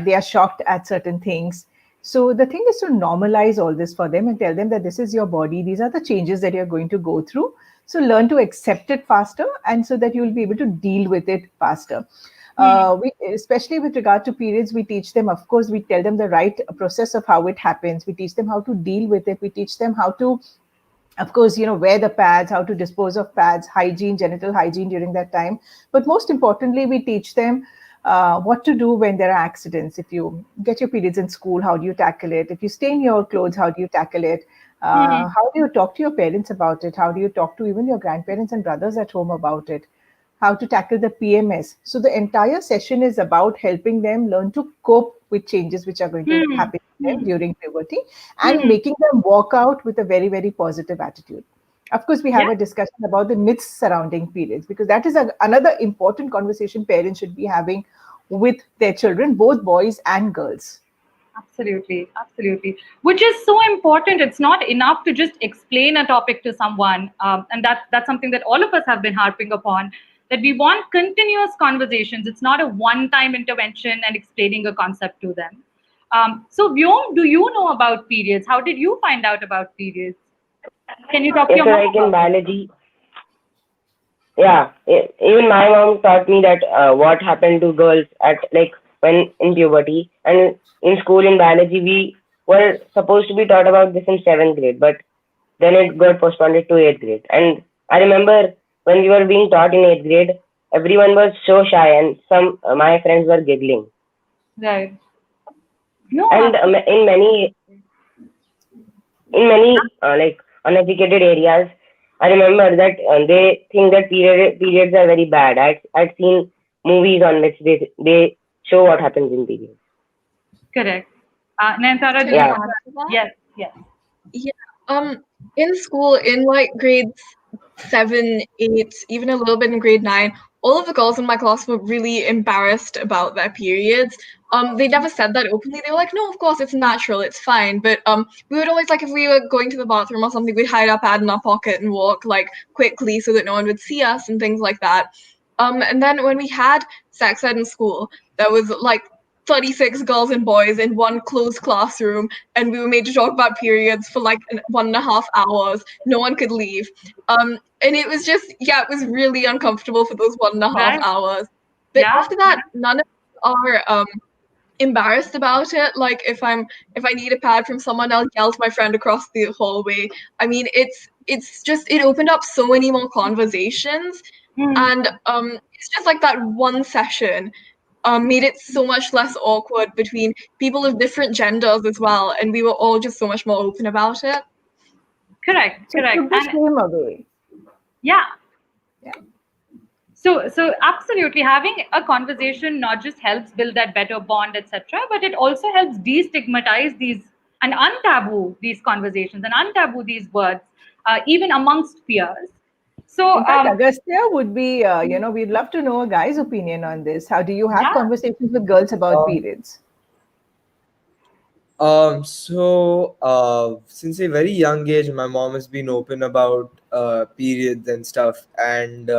they are shocked at certain things. So the thing is to normalize all this for them and tell them that this is your body, these are the changes that you're going to go through. So learn to accept it faster, and so that you will be able to deal with it faster.
Hmm.
Especially with regard to periods, we teach them, of course, we tell them the right process of how it happens. We teach them how to deal with it. We teach them how to, of course, wear the pads, how to dispose of pads, hygiene, genital hygiene during that time. But most importantly, we teach them what to do when there are accidents. If you get your periods in school, how do you tackle it? If you stain your clothes, how do you tackle it?
Hmm.
How do you talk to your parents about it? How do you talk to even your grandparents and brothers at home about it? How to tackle the PMS. So the entire session is about helping them learn to cope with changes which are going to
Hmm.
happen to them
Hmm.
during puberty, and
Hmm.
making them walk out with a very, very positive attitude. Of course, we
Yeah.
have a discussion about the myths surrounding periods, because that is another important conversation parents should be having with their children, both boys and girls.
Absolutely, absolutely. Which is so important. It's not enough to just explain a topic to someone, and that's something that all of us have been harping upon. That we want continuous conversations. It's not a one-time intervention and explaining a concept to them. So, Vyom, do you know about periods? How did you find out about periods? Can you talk to
Yes,
your
so
mom
like in
about it?
biology, yeah, even my mom taught me that what happened to girls at like when in puberty, and in school in biology we were supposed to be taught about this in seventh grade, but then it got postponed to eighth grade. And I remember when we were being taught in eighth grade, everyone was so shy, and some my friends were giggling.
Right. No,
And in many like uneducated areas, I remember that they think that periods are very bad. I've seen movies on which they show what happens in periods.
correct. Nayantara, do
can
you
I
Yeah,
want
add
to?
to that?
Yes, yes.
Yeah. In school, in like grades 7, 8, even a little bit in grade 9, all of the girls in my class were really embarrassed about their periods. They never said that openly. They were like, "No, of course, it's natural, it's fine." But we would always like if we were going to the bathroom or something, we'd hide our pad in our pocket and walk like quickly so that no one would see us and things like that. And then when we had sex ed in school, there was like 36 girls and boys in one closed classroom, and we were made to talk about periods for like 1.5 hours. No one could leave. And it was just, yeah, it was really uncomfortable for those 1.5
Right.
hours. But
Yeah.
after that, none of us are embarrassed about it. Like if I need a pad from someone, I'll yell to my friend across the hallway. I mean, it's just it opened up so many more conversations,
Hmm.
and it's just like that one session made it so much less awkward between people of different genders as well, and we were all just so much more open about it.
Correct,
So it
correct.
took the
And
shame away.
yeah,
Yeah.
So absolutely, having a conversation not just helps build that better bond, etc., but it also helps destigmatize these and untaboo these conversations and untaboo these words, even amongst peers. So
In fact, Agastya would be, we'd love to know a guy's opinion on this. How do you have
yeah,
conversations with girls about
Um,
periods?
Since a very young age, my mom has been open about periods and stuff, and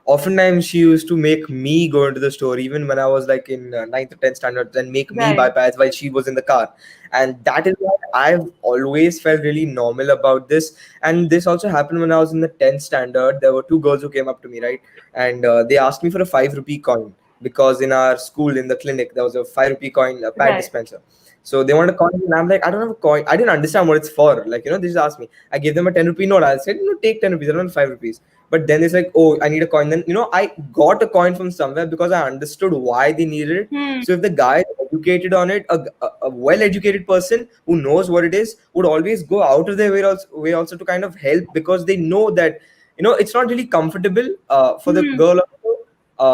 oftentimes she used to make me go into the store, even when I was like in ninth or tenth standard, and make me buy
right,
pads while she was in the car, and that is why I've always felt really normal about this. And this also happened when I was in the 10th standard. There were two girls who came up to me, right, and they asked me for a 5 rupee coin because in our school in the clinic there was a 5 rupee coin pad
right.
dispenser. So they want a coin, and I'm like, I don't have a coin. I didn't understand what it's for. Like, they just asked me. I gave them a 10 rupee note. I said, take 10 rupees. I don't want 5 rupees. But then it's like, oh, I need a coin. Then, I got a coin from somewhere because I understood why they needed it.
Hmm,
So if the guy is educated on it, a well-educated person who knows what it is would always go out of their way also to kind of help, because they know that, it's not really comfortable for the
hmm,
girl also.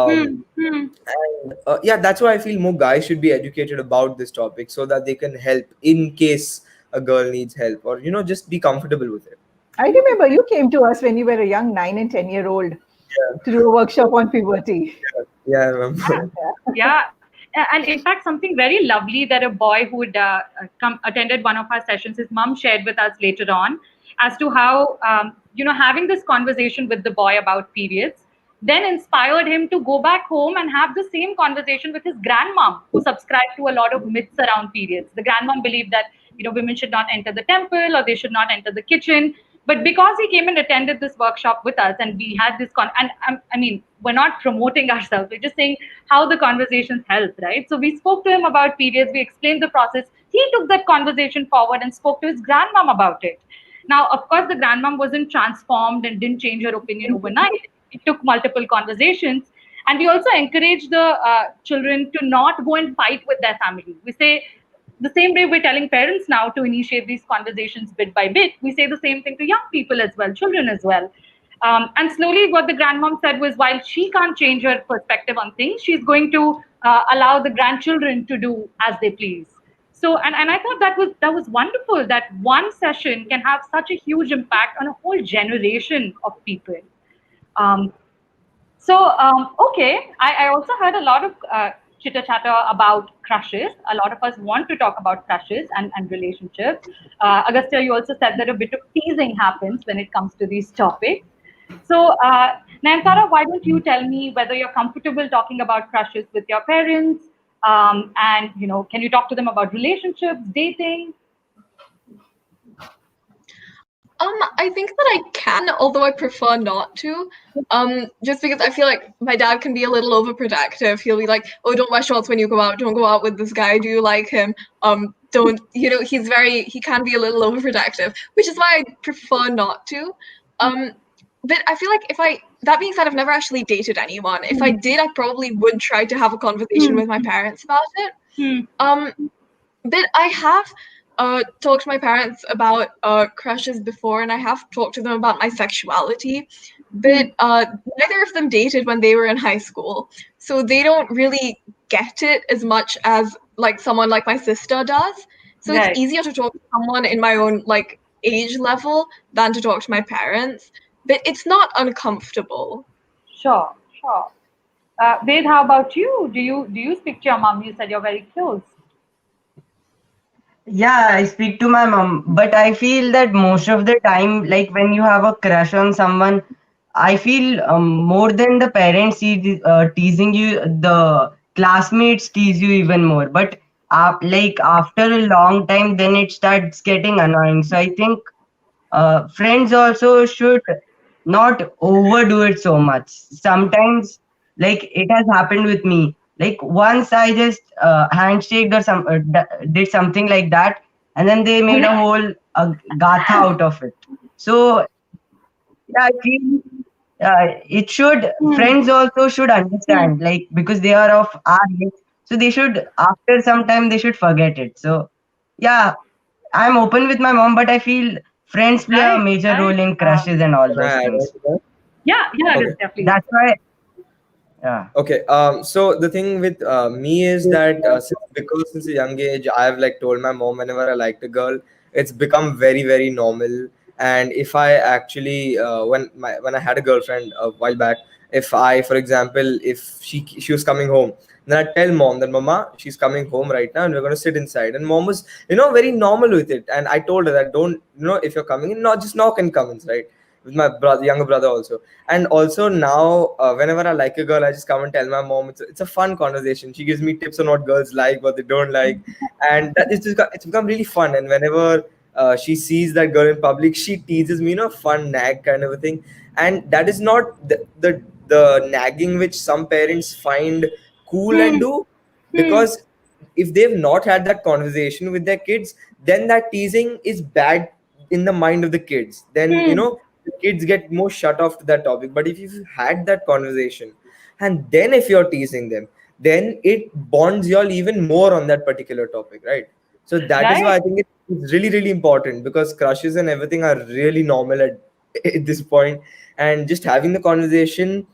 hmm,
Um,
hmm.
and yeah, that's why I feel more guys should be educated about this topic so that they can help in case a girl needs help, or just be comfortable with it.
I remember you came to us when you were a young 9 and 10-year-old
Yeah,
to do a workshop on puberty.
yeah, I remember.
Yeah. And in fact, something very lovely that a boy who had come attended one of our sessions, his mom shared with us later on, as to how having this conversation with the boy about periods then inspired him to go back home and have the same conversation with his grandmom, who subscribed to a lot of myths around periods. The grandmom believed that women should not enter the temple or they should not enter the kitchen. But because he came and attended this workshop with us, and we had this and I mean, we're not promoting ourselves, we're just saying how the conversations help, right? So we spoke to him about periods, we explained the process. He took that conversation forward and spoke to his grandmom about it. Now, of course, the grandmom wasn't transformed and didn't change her opinion overnight. It took multiple conversations. And we also encourage the children to not go and fight with their family. We say, the same way we're telling parents now to initiate these conversations bit by bit, we say the same thing to young people as well, children as well. And slowly, what the grandmom said was, while she can't change her perspective on things, she's going to allow the grandchildren to do as they please. So, and I thought that was wonderful, that one session can have such a huge impact on a whole generation of people. Um, okay, I also heard a lot of chitter chatter about crushes. A lot of us want to talk about crushes and relationships. Agastya, you also said that a bit of teasing happens when it comes to these topics. So, Nayantara, why don't you tell me whether you're comfortable talking about crushes with your parents? And, can you talk to them about relationships, dating?
I think that I can, although I prefer not to. Just because I feel like my dad can be a little overprotective. He'll be like, "Oh, don't wear shorts when you go out. Don't go out with this guy. Do you like him? Don't." He can be a little overprotective, which is why I prefer not to. But I feel like that being said, I've never actually dated anyone. If I did, I probably would try to have a conversation with my parents about it. But I have talked to my parents about crushes before, and I have talked to them about my sexuality. But neither of them dated when they were in high school, so they don't really get it as much as like someone like my sister does. So
Right.
it's easier to talk to someone in my own like age level than to talk to my parents. But it's not uncomfortable.
Sure, sure. Ved, how about you? Do you speak to your mom? You said you're very close.
Yeah, I speak to my mom, but I feel that most of the time, like when you have a crush on someone, I feel more than the parents teasing you, the classmates tease you even more. But like after a long time, then it starts getting annoying. So I think friends also should not overdo it so much. Sometimes, like it has happened with me. Like once I just handshaked or did something like that, and then they made a whole gatha out of it. So yeah, I feel it should friends also should understand, like because they are of our age, so they should after some time they should forget it. So yeah, I'm open with my mom, but I feel friends play a
Right,
major
right.
role in crushes and all
Can
those
I add on
things.
to that?
Yeah, yeah,
Okay.
Agastya, please.
That's why. Yeah.
Okay. So the thing with me is that since a young age, I've like told my mom whenever I liked a girl, it's become very very normal. And if I actually when I had a girlfriend a while back, if I, for example, if she was coming home, then I tell mom that Mama, she's coming home right now, and we're gonna sit inside. And mom was very normal with it. And I told her that don't if you're coming in, not just knock and come inside. With my brother, younger brother also. And also now, whenever I like a girl, I just come and tell my mom. It's a fun conversation. She gives me tips on what girls like, what they don't like, and it's become really fun. And whenever she sees that girl in public, she teases me, fun nag kind of a thing. And that is not the nagging which some parents find cool and
Hmm.
do,
Hmm.
because if they've not had that conversation with their kids, then that teasing is bad in the mind of the kids. Then
Hmm.
the kids get more shut off to that topic. But if you've had that conversation, and then if you're teasing them, then it bonds y'all even more on that particular topic, right? So that is why
Right.
I think it's really really important, because crushes and everything are really normal at this point. And just having the conversation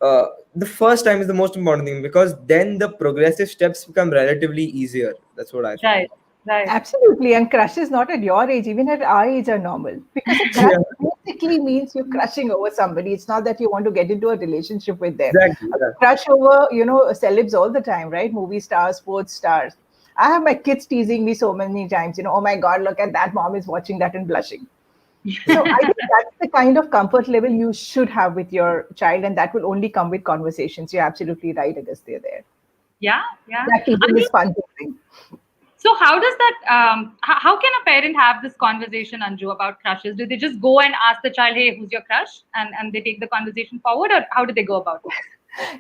uh, the first time is the most important thing, because then the progressive steps become relatively easier. That's what I feel.
Right. Right.
Absolutely. And crushes not at your age, even at our age, are normal. Because a crush
Yeah,
basically means you're crushing over somebody. It's not that you want to get into a relationship with them.
exactly.
A
Yeah.
crush over, celebs all the time, right? Movie stars, sports stars. I have my kids teasing me so many times, oh my God, look at that, mom is watching that and blushing. So I think that's the kind of comfort level you should have with your child, and that will only come with conversations. You're absolutely right, Agastya, there.
Yeah. Yeah.
That
I
teasing
mean,
is fun teasing.
so how does that? How can a parent have this conversation, Anju, about crushes? Do they just go and ask the child, "Hey, who's your crush?" and they take the conversation forward, or how do they go about it?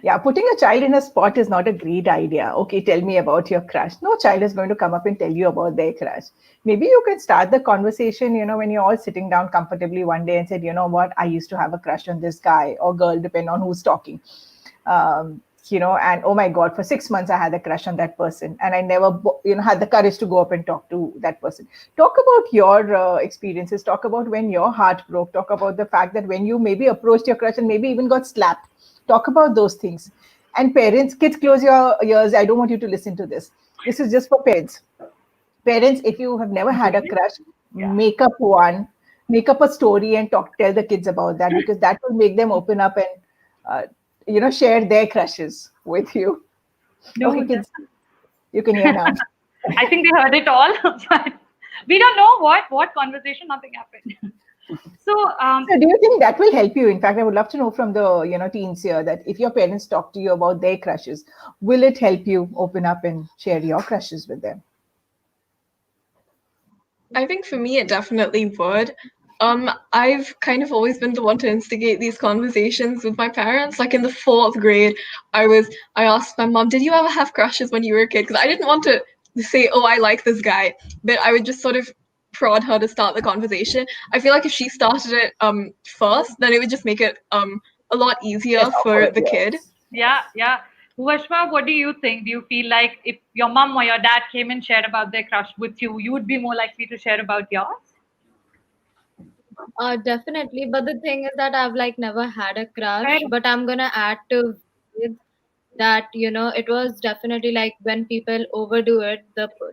Yeah, putting a child in a spot is not a great idea. Okay, tell me about your crush. No child is going to come up and tell you about their crush. Maybe you can start the conversation, when you're all sitting down comfortably one day and said, you know what, I used to have a crush on this guy or girl, depending on who's talking. Um, and oh my God, for 6 months I had a crush on that person, and I never, had the courage to go up and talk to that person. Talk about your experiences. Talk about when your heart broke. Talk about the fact that when you maybe approached your crush and maybe even got slapped. Talk about those things. And parents, kids, close your ears. I don't want you to listen to this. This is just for parents. Parents, if you have never had a crush,
Yeah.
make up one, make up a story and tell the kids about that, because that will make them open up and uh, share their crushes with you.
No,
Okay, kids,
definitely.
you can hear now.
I think they heard it all, but we don't know what conversation. Nothing happened. So,
So do you think that will help you? In fact, I would love to know from the teens here, that if your parents talk to you about their crushes, will it help you open up and share your crushes with them?
I think for me, it definitely would. I've kind of always been the one to instigate these conversations with my parents. Like in the fourth grade, I asked my mom, "Did you ever have crushes when you were a kid?" Because I didn't want to say, "Oh, I like this guy," but I would just sort of prod her to start the conversation. I feel like if she started it first, then it would just make it a lot
Yes,
easier for
awkward,
the kid.
yes.
yeah, yeah. Bhuvashwa, what do you think? Do you feel like if your mom or your dad came and shared about their crush with you, you would be more likely to share about yours?
Definitely. But the thing is that I've like never had a
Fair.
crush. But I'm gonna add to it that it was definitely like when people overdo it.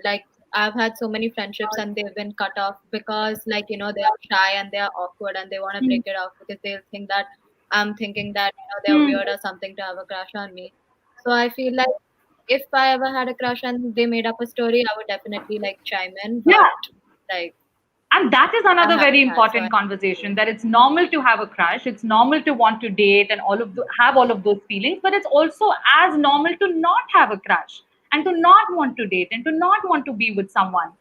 Like I've had so many friendships and they've been cut off because like they are shy and they are awkward and they want to
Hmm.
break it off because they'll think that I'm thinking that they're
Hmm.
weird or something to have a crush on me. So I feel like if I ever had a crush and they made up a story, I would definitely like chime in.
Yeah.
But like
And that is
I
another very
haven't had, so
important conversation, that it's normal to have a crush, it's normal to want to date and have all of those feelings, but it's also as normal to not have a crush and to not want to date and to not want to be with someone.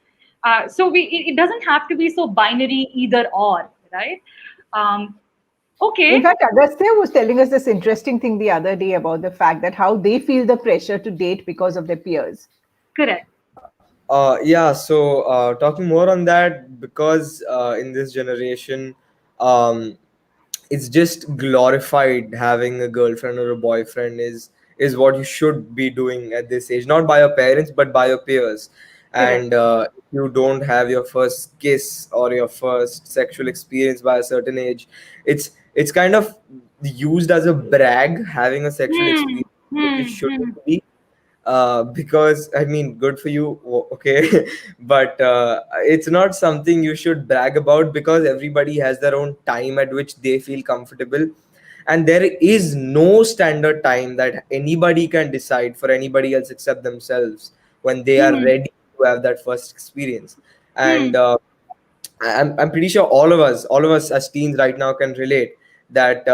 So it doesn't have to be so binary either or, right? Um,
In
okay,
fact, Agastya was telling us this interesting thing the other day about the fact that how they feel the pressure to date because of their peers.
correct.
Yeah, so talking more on that, because in this generation, um, it's just glorified having a girlfriend or a boyfriend is what you should be doing at this age, not by your parents but by your peers.
Correct.
And if you don't have your first kiss or your first sexual experience by a certain age, it's kind of
used as a brag, having a sexual
Hmm.
experience, which it
Hmm. Hmm.
shouldn't be. Because I mean, good for you, okay, but it's not something you should brag about, because everybody has their own time at which they feel comfortable, and there is no standard time that anybody can decide for anybody else except themselves when they are
Hmm.
ready to have that first experience. And
Hmm.
I'm pretty sure all of us as teens right now can relate that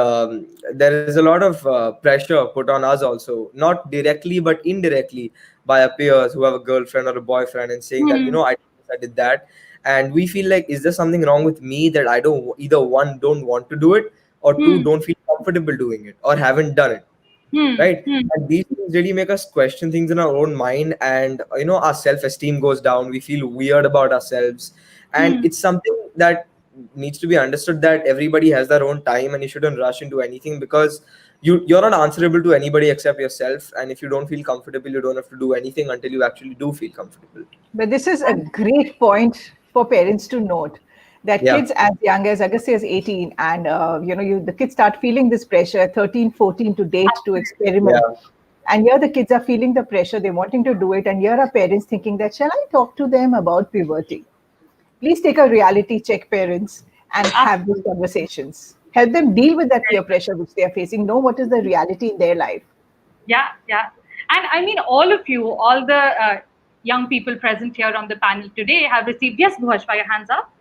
there is a lot of pressure put on us also, not directly but indirectly, by our peers who have a girlfriend or a boyfriend and saying that,
Hmm.
I did this, I did that. And we feel like, is there something wrong with me that I don't, either one, don't want to do it, or two,
Hmm.
don't feel comfortable doing it, or haven't done it,
Hmm.
right?
Hmm.
And these things really make us question things in our own mind, and our self-esteem goes down, we feel weird about ourselves. And
Hmm.
it's something that needs to be understood, that everybody has their own time and you shouldn't rush into anything, because you're not answerable to anybody except yourself, and if you don't feel comfortable, you don't have to do anything until you actually do feel comfortable.
But this is a great point for parents to note that
Yeah.
kids as young as Agasthya is 18, and the kids start feeling this pressure at 13, 14 to date, to experiment.
Yeah.
And here the kids are feeling the pressure, they're wanting to do it. And here are parents thinking that, shall I talk to them about puberty? Please take a reality check, parents, and have these
Absolutely.
conversations. Help them deal with that peer pressure which they are facing. Know what is the reality in their life.
Yeah, yeah. And I mean, all of you, all the young people present here on the panel today have received. Yes, Bhuvashwa, your hands up.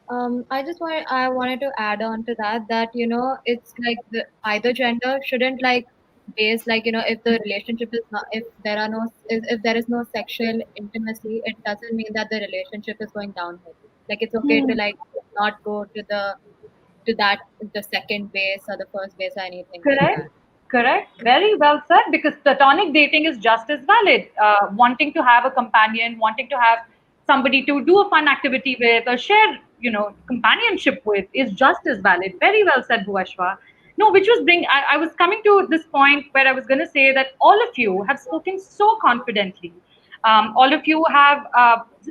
I wanted to add on to that, that it's like either gender shouldn't like base, like if the relationship is not, if there is no sexual intimacy, it doesn't mean that the relationship is going downhill. Like it's okay to
Hmm.
like not go to that the second base or the first base or anything like
Correct.
that.
Correct. Very well said. Because platonic dating is just as valid. Wanting to have a companion, wanting to have somebody to do a fun activity with or share, companionship with is just as valid. Very well said, Bhuvashwa. No, which was I was coming to this point where I was going to say that all of you have spoken so confidently. All of you have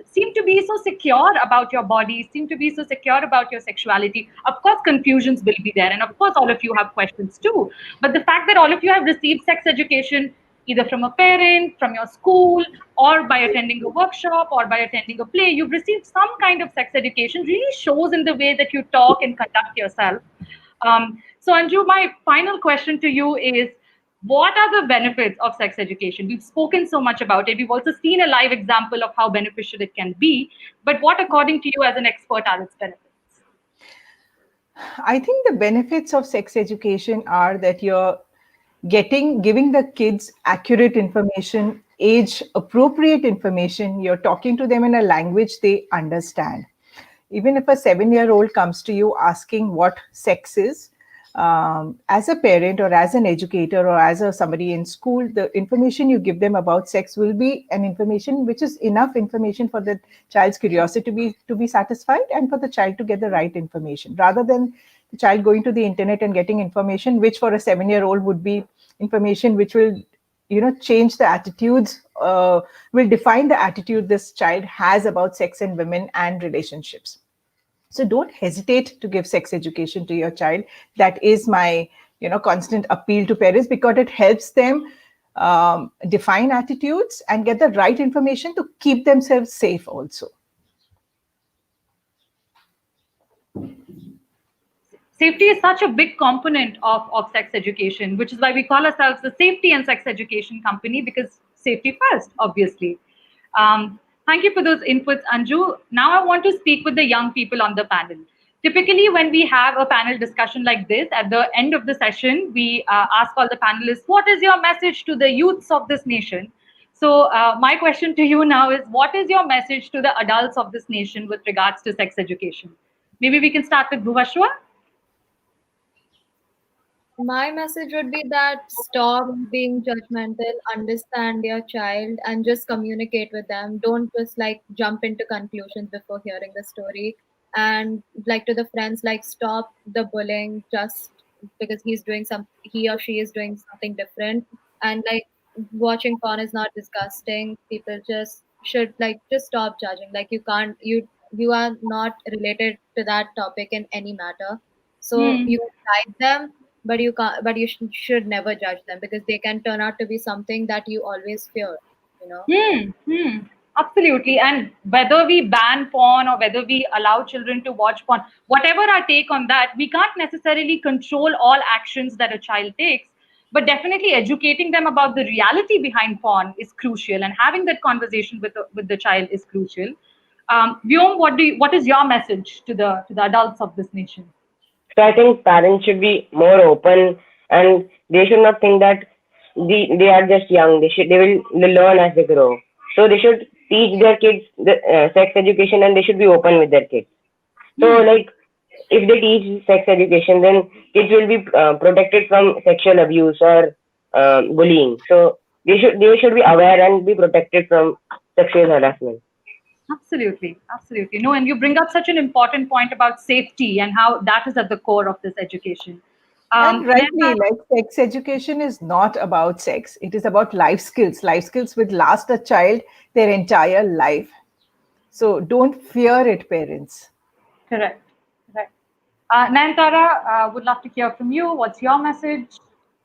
seem to be so secure about your body, seem to be so secure about your sexuality. Of course, confusions will be there, and of course, all of you have questions too. But the fact that all of you have received sex education, either from a parent, from your school, or by attending a workshop, or by attending a play, you've received some kind of sex education, really shows in the way that you talk and conduct yourself. So, Anju, my final question to you is, what are the benefits of sex education? We've spoken so much about it. We've also seen a live example of how beneficial it can be. But what, according to you, as an expert, are its benefits?
I think the benefits of sex education are that you're giving the kids accurate information, age appropriate information. You're talking to them in a language they understand. Even if a 7-year-old comes to you asking what sex is, as a parent or as an educator or as somebody in school, the information you give them about sex will be an information which is enough information for the child's curiosity to be satisfied, and for the child to get the right information, rather than the child going to the internet and getting information which for a 7-year-old would be information which will change the attitudes, will define the attitude this child has about sex and women and relationships. So don't hesitate to give sex education to your child. That is my constant appeal to parents, because it helps them define attitudes and get the right information to keep themselves safe also.
Safety is such a big component of sex education, which is why we call ourselves the safety and sex education company, because safety first, obviously. Thank you for those inputs, Anju. Now I want to speak with the young people on the panel. Typically, when we have a panel discussion like this, at the end of the session, we ask all the panelists, what is your message to the youths of this nation? So, my question to you now is, what is your message to the adults of this nation with regards to sex education? Maybe we can start with Bhuvashwa.
My message would be that stop being judgmental, understand your child, and just communicate with them. Don't just like jump into conclusions before hearing the story. And like to the friends, like stop the bullying just because he or she is doing something different. And like watching porn is not disgusting. People just should like just stop judging. Like you are not related to that topic in any matter. So
Hmm.
you can guide them, but you can't. But you should never judge them because they can turn out to be something that you always fear. You know.
Absolutely. And whether we ban porn or whether we allow children to watch porn, whatever our take on that, we can't necessarily control all actions that a child takes. But definitely educating them about the reality behind porn is crucial, and having that conversation with the child is crucial. Vyom, what is your message to the adults of this nation?
So I think parents should be more open, and they should not think that they are just young. They will learn as they grow. So they should teach their kids the sex education, and they should be open with their kids. So like if they teach sex education, then kids will be protected from sexual abuse or bullying. So they should be aware and be protected from sexual harassment.
Absolutely, absolutely. No, and you bring up such an important point about safety and how that is at the core of this education.
And rightly,
Nayantara,
like sex education is not about sex. It is about life skills which last a child their entire life. So don't fear it, parents.
correct, correct. Nayantara, would love to hear from you. What's your message?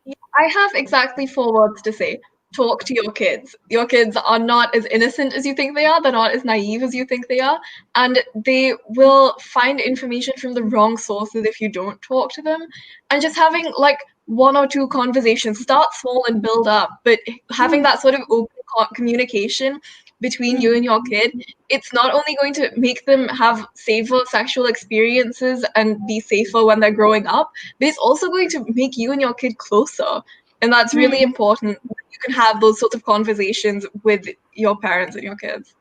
Yeah, I have exactly 4 words to say. Talk to your kids. Your kids are not as innocent as you think they are. They're not as naive as you think they are. And they will find information from the wrong sources if you don't talk to them. And just having like 1 or 2 conversations, start small and build up, but having that sort of open communication between you and your kid, it's not only going to make them have safer sexual experiences and be safer when they're growing up, but it's also going to make you and your kid closer. And that's really important. You can have those sorts of conversations with your parents and your kids.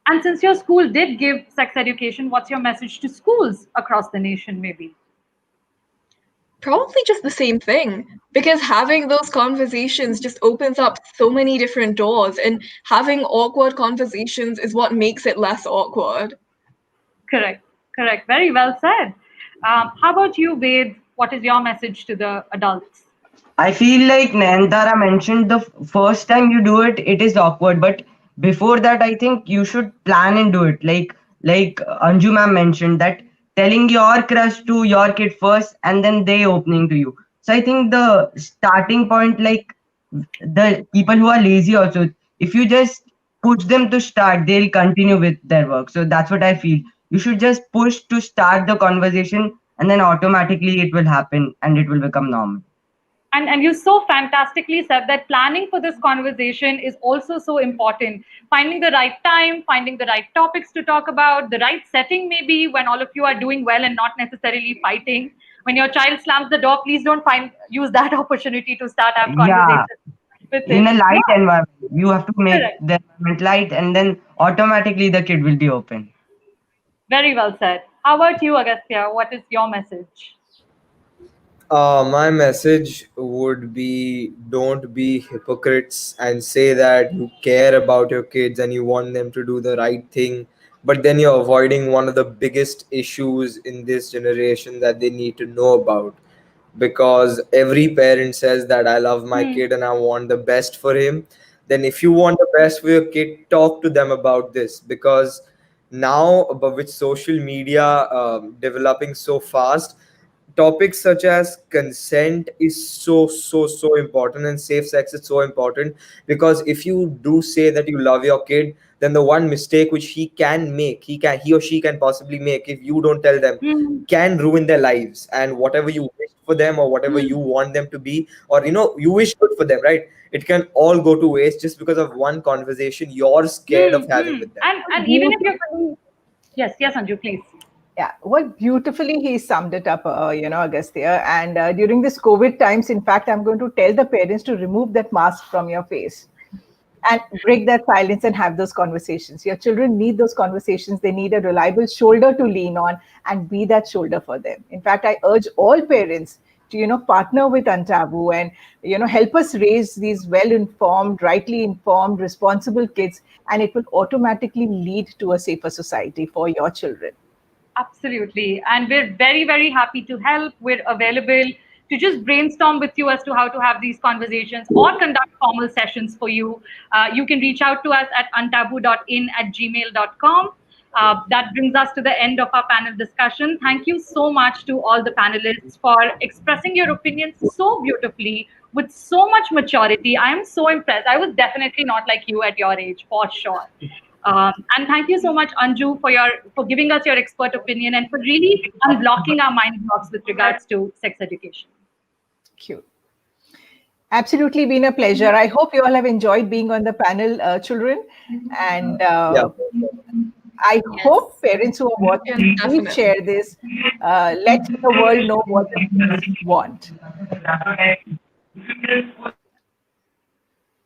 And since your school did give sex education, what's your message to schools across the nation, maybe?
Probably just the same thing, because having those conversations just opens up so many different doors, and having awkward conversations is what makes it less awkward.
Correct, correct. Very well said. How about you, Ved? What is your message to the adults?
I feel like Nayantara mentioned the first time you do it, it is awkward. But before that, I think you should plan and do it. Like Anju ma'am mentioned that telling your crush to your kid first and then they opening to you. So I think the starting point, like the people who are lazy also, if you just push them to start, they'll continue with their work. So that's what I feel. You should just push to start the conversation and then automatically it will happen and it will become normal.
And you so fantastically said that planning for this conversation is also so important. Finding the right time, finding the right topics to talk about, the right setting maybe when all of you are doing well and not necessarily fighting. When your child slams the door, please don't use that opportunity to start have
Yeah,
conversations with
in
it.
a light
Yeah,
environment. You have to make
correct.
the environment light, and then automatically the kid will be open.
Very well said. How about you, Agastya? What is your message?
My message would be don't be hypocrites and say that you care about your kids and you want them to do the right thing, but then you're avoiding one of the biggest issues in this generation that they need to know about. Because every parent says that I love my
Hmm.
kid and I want the best for him. Then, if you want the best for your kid, talk to them about this. Because now, but with social media developing so fast, topics such as consent is so important, and safe sex is so important. Because if you do say that you love your kid, then the one mistake which he or she can possibly make if you don't tell them,
Hmm.
can ruin their lives. And whatever you wish for them or whatever
Hmm.
you want them to be, or you wish good for them, right, it can all go to waste just because of one conversation you're scared of
Hmm.
having
Hmm.
with them.
And even if you're
Beautifully,
yes, yes, Anju, please.
yeah, what beautifully he summed it up, Agastya. And during this COVID times, in fact, I'm going to tell the parents to remove that mask from your face and break that silence and have those conversations. Your children need those conversations. They need a reliable shoulder to lean on and be that shoulder for them. In fact, I urge all parents to, partner with UnTaboo and, help us raise these well-informed, rightly informed, responsible kids, and it will automatically lead to a safer society for your children.
Absolutely. And we're very, very happy to help. We're available to just brainstorm with you as to how to have these conversations or conduct formal sessions for you. You can reach out to us at untaboo.in@gmail.com. That brings us to the end of our panel discussion. Thank you so much to all the panelists for expressing your opinions so beautifully with so much maturity. I am so impressed. I was definitely not like you at your age, for sure. And thank you so much, Anju, for giving us your expert opinion and for really unblocking our mind blocks with regards to sex education.
Cute. Absolutely been a pleasure. I hope you all have enjoyed being on the panel, children. And
Yeah.
I
Yes.
hope parents who are watching,
Yeah,
please
definitely.
share this. Let the world know what kids want.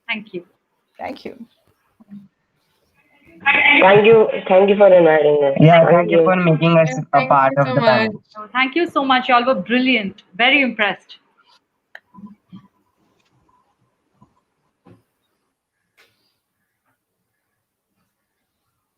Thank you.
Thank you.
Thank you for inviting us.
Yeah,
Thank
thank you
you.
for making us
Yeah,
a
thank
part
you
of
so
the
much.
panel.
So thank you so much. Y'all were brilliant. Very impressed.